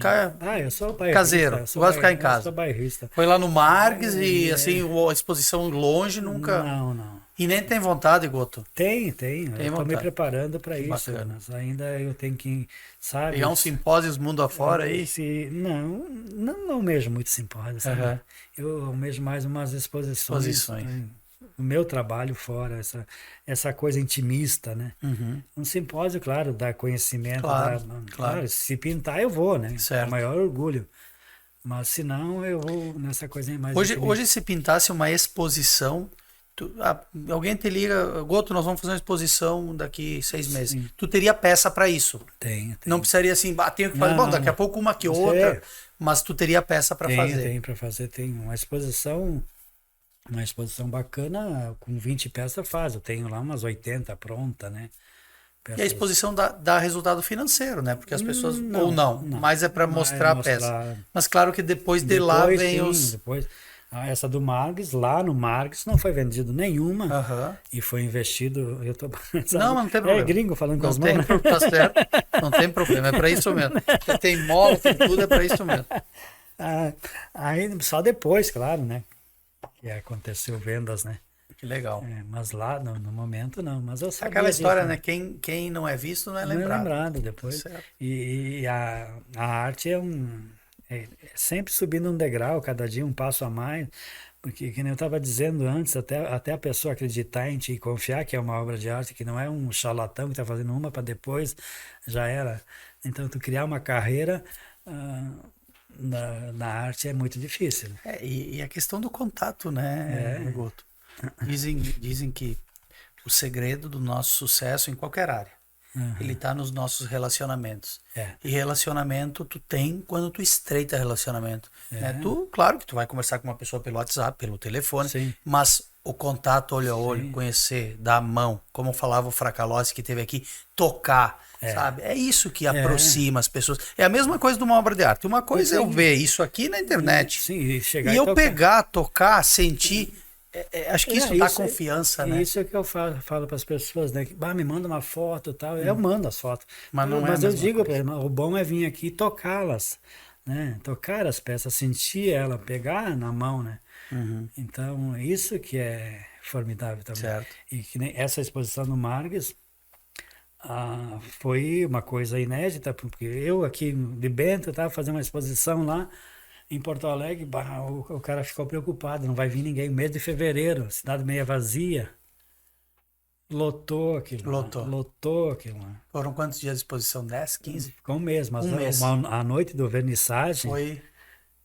B: Eu sou bairrista.
A: Caseiro, gosto de ficar em casa.
B: Eu sou bairrista.
A: Foi lá no Marques e assim, a exposição longe nunca...
B: Não.
A: E nem tem vontade, Goto?
B: Tem. Eu estou me preparando para isso.
A: Bacana.
B: Mas ainda eu tenho que, sabe...
A: Pegar uns simpósios mundo afora aí?
B: Não almejo muito simpósio, sabe? Uhum. Eu almejo mais umas exposições. O meu trabalho fora, essa coisa intimista, né?
A: Uhum.
B: Um simpósio, claro, dá conhecimento.
A: Claro.
B: Se pintar, eu vou, né?
A: Certo.
B: É o maior orgulho. Mas se não, eu vou nessa coisa mais...
A: Hoje se pintasse uma exposição... alguém te liga, Goto, nós vamos fazer uma exposição daqui 6 meses. Sim. Tu teria peça para isso?
B: Tem.
A: Não precisaria assim, tenho que fazer. Bom, daqui a pouco uma que outra, mas tu teria peça para fazer.
B: Tem para fazer, tem uma exposição bacana, com 20 peças faz. Eu tenho lá umas 80 pronta, né?
A: E a exposição dá resultado financeiro, né? Porque as pessoas, não, mas é para mostrar a peça. Mas claro que depois de lá vem
B: Depois... Essa do Marques, lá no Marques, não foi vendido nenhuma e foi investido. Eu tô
A: não tem problema.
B: É gringo falando com as mãos.
A: Tá certo. Não tem problema, é para isso mesmo. Tem móvel, tem tudo, é para isso mesmo.
B: Aí só depois, claro, né? Que aconteceu vendas, né?
A: Que legal.
B: Mas lá, no momento, não. Mas eu sabia
A: aquela história,
B: disso,
A: né? Quem não é visto não é lembrado.
B: Não é lembrado depois.
A: Certo.
B: E a arte é sempre subindo um degrau, cada dia um passo a mais, porque, que nem eu estava dizendo antes, até a pessoa acreditar em ti e confiar que é uma obra de arte, que não é um charlatão que está fazendo uma para depois, já era. Então, tu criar uma carreira na arte é muito difícil.
A: E a questão do contato, né, Goto? Dizem que o segredo do nosso sucesso em qualquer área, ele está nos nossos relacionamentos. E relacionamento tu tem quando tu estreita relacionamento. Né? Claro que tu vai conversar com uma pessoa pelo WhatsApp, pelo telefone, mas o contato olho a olho, conhecer, dar a mão, como falava o Fracalossi que teve aqui, tocar, sabe? É isso que aproxima as pessoas. É a mesma coisa de uma obra de arte. Uma coisa é eu ver isso aqui na internet e eu pegar, tocar, sentir... acho que isso dá confiança, né?
B: Isso é que eu falo para as pessoas, né? Que, me manda uma foto e tal. Eu mando as fotos.
A: Mas
B: eu digo para eles, o bom é vir aqui e tocá-las, né? Tocar as peças, sentir ela, pegar na mão, né? Então, isso que é formidável também.
A: Certo.
B: E que nem essa exposição no Marques foi uma coisa inédita, porque eu aqui de Bento estava fazendo uma exposição lá, em Porto Alegre, o cara ficou preocupado, não vai vir ninguém. Mês de fevereiro, cidade meia vazia. Lotou aquilo. Lotou aquilo.
A: Foram quantos dias de exposição? 10, 15?
B: Ficou um mês, mas a noite do vernissage,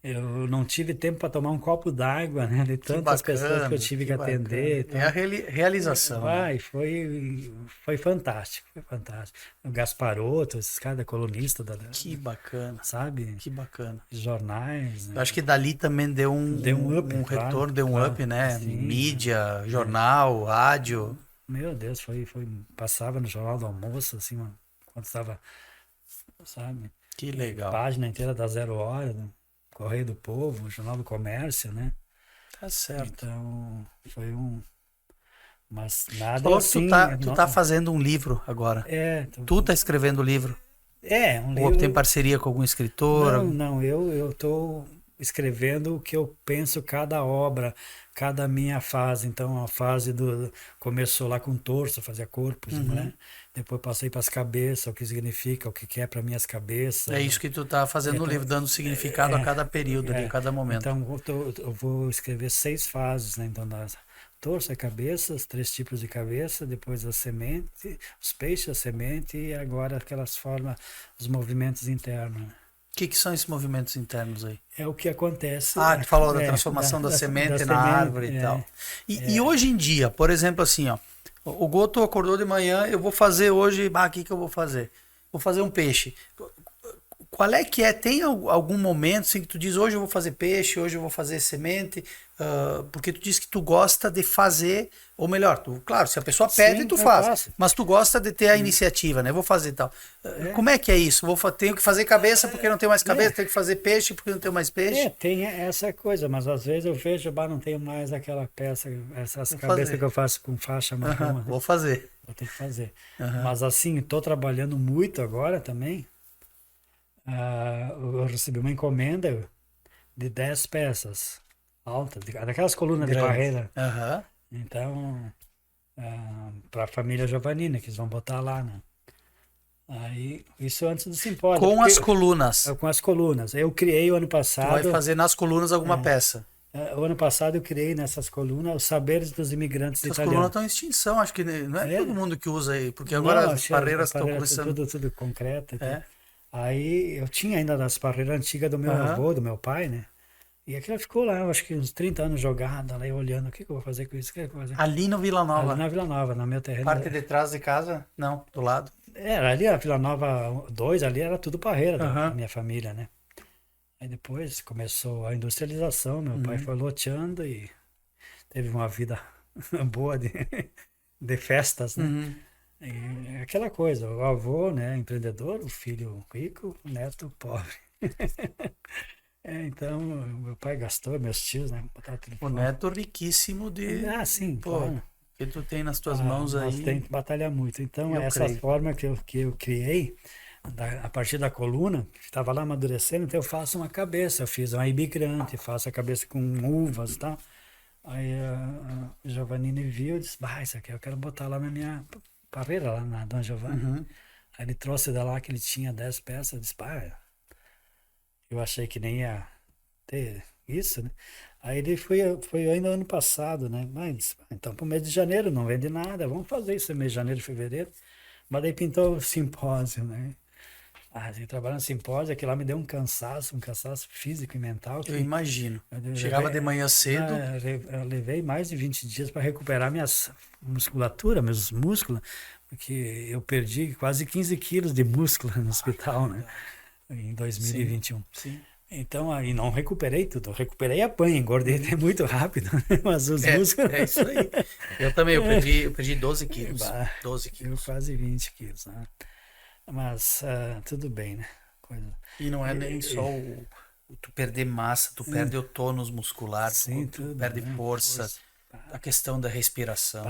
B: eu não tive tempo para tomar um copo d'água, né? De tantas pessoas que eu tive que atender.
A: É a realização.
B: Foi fantástico, foi fantástico. O Gasparotto, esses caras da colunista.
A: Que bacana.
B: Sabe?
A: Que bacana.
B: Jornais. Né?
A: Eu acho que dali também deu um up, retorno, deu um up, né? Sim, mídia, jornal, rádio.
B: Meu Deus, passava no Jornal do Almoço, assim, quando estava, sabe?
A: Que legal.
B: Página inteira da 0 Hora, né? Correio do Povo, Jornal do Comércio, né?
A: Tá certo.
B: Então, foi mas nada
A: falou
B: assim...
A: Que tu tá fazendo um livro agora. Tu tá escrevendo o livro.
B: Um livro...
A: Ou tem parceria com algum escritor?
B: Não, eu tô escrevendo o que eu penso cada obra, cada minha fase. Então, a fase começou lá com torso, fazia corpos, né? Depois passei para as cabeças, o que significa, o que é para minhas cabeças.
A: É isso que tu tá fazendo no livro, dando significado a cada período, a cada momento.
B: Então, eu vou escrever 6 fases, né? Então, torça-cabeças, 3 tipos de cabeça, depois a semente, os peixes, a semente e agora aquelas formas, os movimentos internos.
A: O que são esses movimentos internos aí?
B: É o que acontece.
A: Tu falou da transformação da semente na árvore e tal. E hoje em dia, por exemplo, assim, ó, o Goto acordou de manhã, eu vou fazer hoje, o que eu vou fazer? Vou fazer um peixe. Qual é que é? Tem algum momento assim, que tu diz, hoje eu vou fazer peixe, hoje eu vou fazer semente, porque tu diz que tu gosta de fazer, ou melhor, claro, se a pessoa pede, tu faz, mas tu gosta de ter a iniciativa, né? Vou fazer e tal. Como é que é isso? Tenho que fazer cabeça porque não tenho mais cabeça, tenho que fazer peixe porque não tenho mais peixe?
B: Tem essa coisa, mas às vezes eu vejo, não tenho mais aquela peça, essas cabeças que eu faço com faixa marrom.
A: Vou fazer.
B: Eu tenho que fazer. Mas assim, estou trabalhando muito agora também. Eu recebi uma encomenda de 10 peças altas, daquelas colunas de barreira. Então, para a família Giovannini, que eles vão botar lá, né? Aí, isso antes do simpósio.
A: Com as colunas?
B: Com as colunas. Eu criei o ano passado...
A: Tu vai fazer nas colunas alguma peça?
B: O ano passado eu criei nessas colunas os saberes dos imigrantes italianos. As colunas
A: estão em extinção, acho que não é todo mundo que usa aí, porque agora as barreiras estão começando...
B: Tudo concreto. Aí eu tinha ainda das barreiras antigas do meu avô, do meu pai, né? E aquilo ficou lá, acho que uns 30 anos jogada, lá eu olhando, o que eu vou fazer com isso?
A: Ali no Vila Nova?
B: Ali na Vila Nova, no meu terreno.
A: Parte de trás de casa? Não, do lado?
B: Ali a Vila Nova 2, ali era tudo parreira da minha família, né? Aí depois começou a industrialização, meu pai foi loteando e teve uma vida boa de festas, né? E aquela coisa, o avô, né, empreendedor, o filho rico, o neto pobre. Então, meu pai gastou, meus tios, né?
A: O neto riquíssimo de...
B: sim, claro.
A: Que tu tem nas tuas mãos aí.
B: Nós tem que batalhar muito. Então, essa forma que eu criei, a partir da coluna, que estava lá amadurecendo, então eu faço uma cabeça, eu fiz uma imigrante, faço a cabeça com uvas e tal. Aí a Giovannini viu e disse, isso aqui eu quero botar lá na minha... parreira lá na Dona Giovanna. Aí ele trouxe da lá que ele tinha 10 peças, eu disse, eu achei que nem ia ter isso, né? Aí ele foi ainda ano passado, né? Mas então pro mês de janeiro não vende nada, vamos fazer isso no mês de janeiro, fevereiro. Mas daí pintou o simpósio, né? Eu trabalhando no simpósio, aquilo lá me deu um cansaço físico e mental.
A: Eu imagino. Chegava de manhã cedo.
B: Eu levei mais de 20 dias para recuperar minhas musculatura, meus músculos, porque eu perdi quase 15 quilos de músculo no hospital, né? Em 2021.
A: Sim.
B: Então, aí não recuperei tudo. Eu recuperei a panha, engordei até muito rápido, mas os músculos...
A: É isso aí. Eu também, eu perdi 12 quilos. 12 quilos.
B: Eu quase 20 quilos, né? Mas tudo bem, né?
A: E não é nem só tu perder massa, tu perde o tônus muscular, tu perde força. A questão da respiração,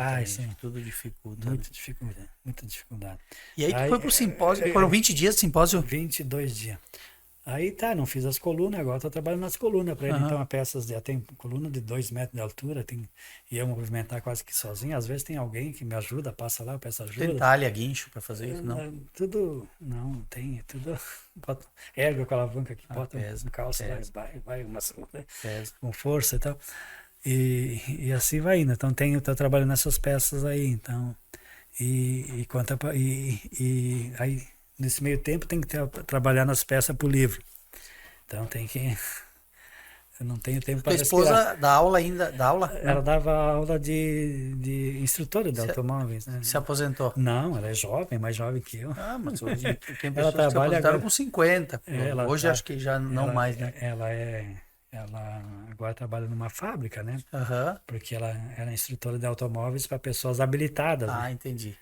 A: tudo dificulta.
B: Muita dificuldade.
A: E aí tu foi pro simpósio, foram 20 dias de simpósio?
B: 22 dias. Aí não fiz as colunas, agora estou trabalhando nas colunas para ele. Então, peças já tem coluna de 2 metros de altura, ia movimentar quase que sozinho. Às vezes tem alguém que me ajuda, passa lá, eu peço ajuda.
A: Tem talha, guincho para fazer isso? Não?
B: Não tem, tudo. Ergo com a alavanca aqui, bota um calço lá, vai com força e tal. E assim vai indo. Então estou trabalhando nessas peças aí. Então, e aí nesse meio tempo tem que trabalhar nas peças para o livro. Então eu não tenho tempo para respirar.
A: Tua esposa dá aula ainda? Dá aula?
B: Ela dava aula de instrutora de automóveis, né?
A: Se aposentou?
B: Não, ela é jovem, mais jovem que eu.
A: Mas hoje tem pessoas que se aposentaram com 50. Hoje acho que já não mais, né?
B: Ela agora trabalha numa fábrica, né? Porque ela era instrutora de automóveis para pessoas habilitadas. Né?
A: Entendi.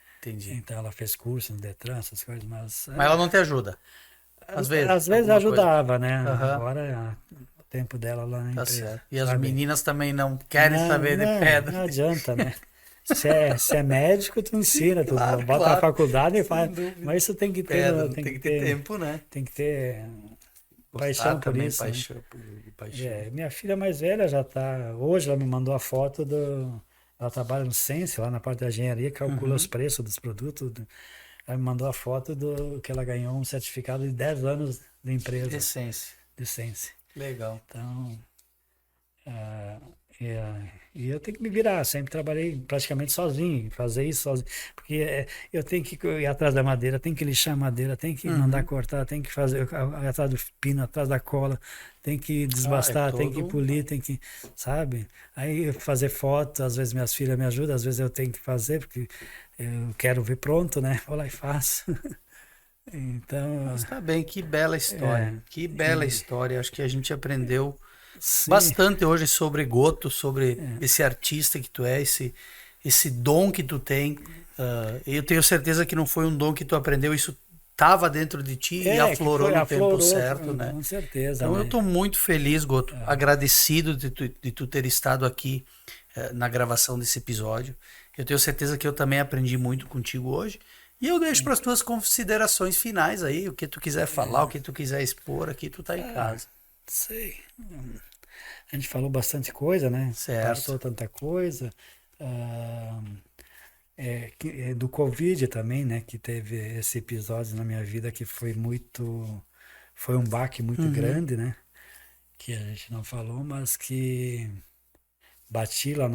B: Então ela fez curso no Detran, essas coisas, mas
A: ela não te ajuda? Às vezes
B: ajudava, né? Agora o tempo dela lá na empresa.
A: Certo. E as meninas também não querem saber de pedra?
B: Não adianta, né? Se é médico, tu ensina, tu bota na faculdade e faz. Mas isso tem que ter...
A: tem que ter tempo, né?
B: Tem que ter paixão por isso. Paixão. Minha filha mais velha já está... Hoje ela me mandou a foto Ela trabalha no Sense, lá na parte da engenharia, calcula os preços dos produtos. Ela me mandou a foto que ela ganhou um certificado de 10 anos de empresa.
A: De Sense.
B: De Sense.
A: Legal.
B: Então, E eu tenho que me virar, sempre trabalhei praticamente sozinho, fazer isso sozinho, porque eu tenho que ir atrás da madeira, tenho que lixar a madeira, tenho que mandar cortar, tenho que fazer atrás do pino, atrás da cola, tenho que desbastar, tenho que polir, tenho que, sabe? Aí fazer foto, às vezes minhas filhas me ajudam, às vezes eu tenho que fazer, porque eu quero ver pronto, né? Vou lá e faço. Então...
A: Mas tá bem, que bela história, que bela história, acho que a gente aprendeu... Sim. Bastante hoje sobre Goto, sobre esse artista que tu é, esse dom que tu tem. Eu tenho certeza que não foi um dom que tu aprendeu, isso estava dentro de ti e aflorou no tempo certo, né?
B: Com certeza.
A: Então eu estou muito feliz, Goto, agradecido de tu ter estado aqui na gravação desse episódio. Eu tenho certeza que eu também aprendi muito contigo hoje. E eu deixo para as tuas considerações finais aí, o que tu quiser falar, o que tu quiser expor aqui, tu tá em casa.
B: Sei. A gente falou bastante coisa, né?
A: Certo.
B: Passou tanta coisa. Do Covid também, né? Que teve esse episódio na minha vida que foi um baque muito grande, né? Que a gente não falou, mas que bati lá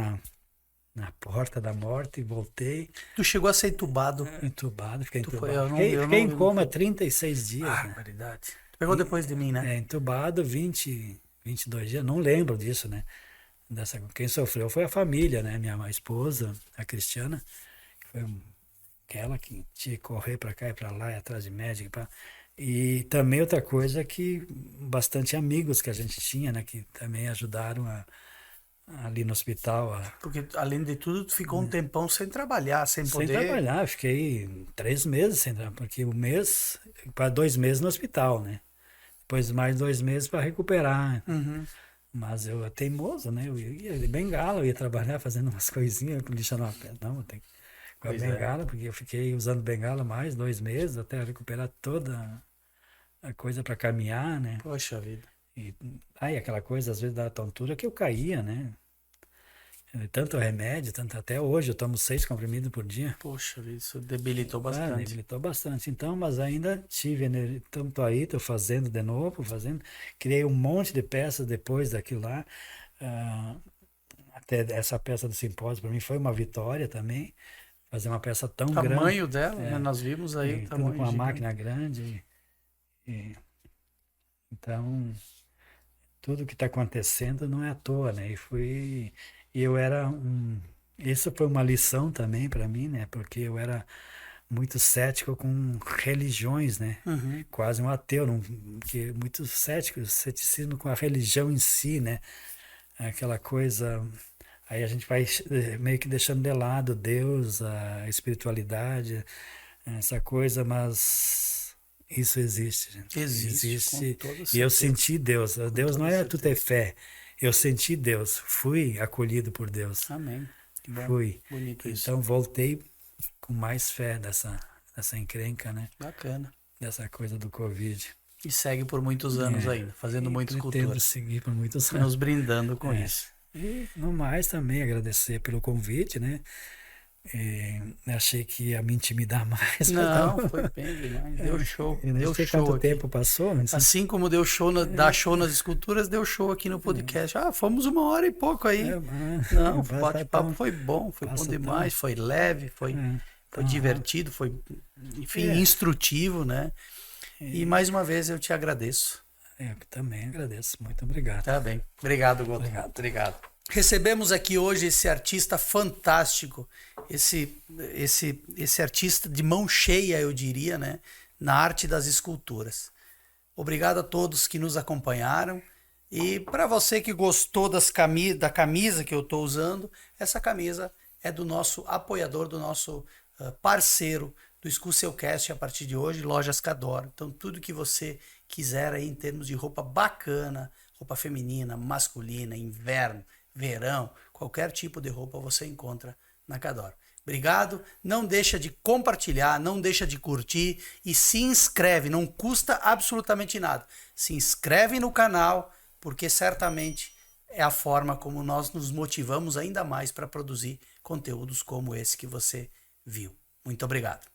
B: na porta da morte e voltei.
A: Tu chegou a ser entubado?
B: Entubado, fiquei entubado. Fiquei em coma 36 dias.
A: Barbaridade. Tu pegou depois de mim, né?
B: Entubado 22 dias, não lembro disso, né? Quem sofreu foi a família, né? Minha esposa, a Cristiana, que foi aquela que tinha que correr para cá e para lá, e atrás de médico. E também outra coisa que bastante amigos que a gente tinha, né? Que também ajudaram ali no hospital.
A: Porque, além de tudo, tu ficou um tempão sem trabalhar, sem poder...
B: Sem trabalhar, fiquei 3 meses sem trabalhar, porque para 2 meses no hospital, né? Depois mais 2 meses para recuperar. Mas eu teimoso, né? Eu ia de bengala, eu ia trabalhar fazendo umas coisinhas, lixando uma pedra. Não, eu tenho que com a bengala, porque eu fiquei usando bengala mais 2 meses até recuperar toda a coisa para caminhar, né?
A: Poxa vida.
B: E aí aquela coisa, às vezes, da tontura que eu caía, né? Tanto remédio, tanto até hoje, eu tomo 6 comprimidos por dia.
A: Poxa vida, isso debilitou bastante.
B: Debilitou bastante. Então, mas ainda tive energia. Então, tô aí, tô fazendo de novo, Criei um monte de peças depois daquilo lá. Até essa peça do simpósio, para mim, foi uma vitória também. Fazer uma peça tão grande.
A: O tamanho dela, né? Nós vimos aí o tamanho.
B: Com uma máquina grande. Então, tudo que está acontecendo não é à toa, né? Isso foi uma lição também para mim, né? Porque eu era muito cético com religiões, né? Quase um ateu, porque muito ceticismo com a religião em si, né? Aquela coisa... Aí a gente vai meio que deixando de lado Deus, a espiritualidade, essa coisa, mas isso existe, gente. Existe. E eu senti Deus. Deus não é tu ter fé. Eu senti Deus. Fui acolhido por Deus.
A: Amém.
B: Fui.
A: Bonito isso.
B: Então voltei com mais fé dessa encrenca, né?
A: Bacana.
B: Dessa coisa do Covid.
A: E segue por muitos anos ainda, fazendo muitas culturas.
B: Pretendo seguir por muitos anos.
A: Nos brindando com isso.
B: E no mais também agradecer pelo convite, né? Achei que ia me intimidar mais.
A: Não, foi bem demais. Deu show.
B: Deu show quanto tempo passou.
A: Assim como deu show, dá show nas esculturas, deu show aqui no podcast. Fomos 1 hora e pouco aí. Não, o bate-papo foi bom demais, foi leve, foi divertido, foi, enfim, instrutivo, né? E mais uma vez eu te agradeço.
B: Eu também agradeço. Muito obrigado.
A: Tá bem. Obrigado, Goto. Obrigado. Recebemos aqui hoje esse artista fantástico, esse artista de mão cheia, eu diria, né, na arte das esculturas. Obrigado a todos que nos acompanharam. E para você que gostou da camisa que eu estou usando, essa camisa é do nosso apoiador, do nosso parceiro do Esculceucast a partir de hoje, Lojas Cadoro. Então tudo que você quiser aí em termos de roupa bacana, roupa feminina, masculina, inverno, verão, qualquer tipo de roupa você encontra na Cadoro. Obrigado, não deixa de compartilhar, não deixa de curtir e se inscreve, não custa absolutamente nada. Se inscreve no canal, porque certamente é a forma como nós nos motivamos ainda mais para produzir conteúdos como esse que você viu. Muito obrigado.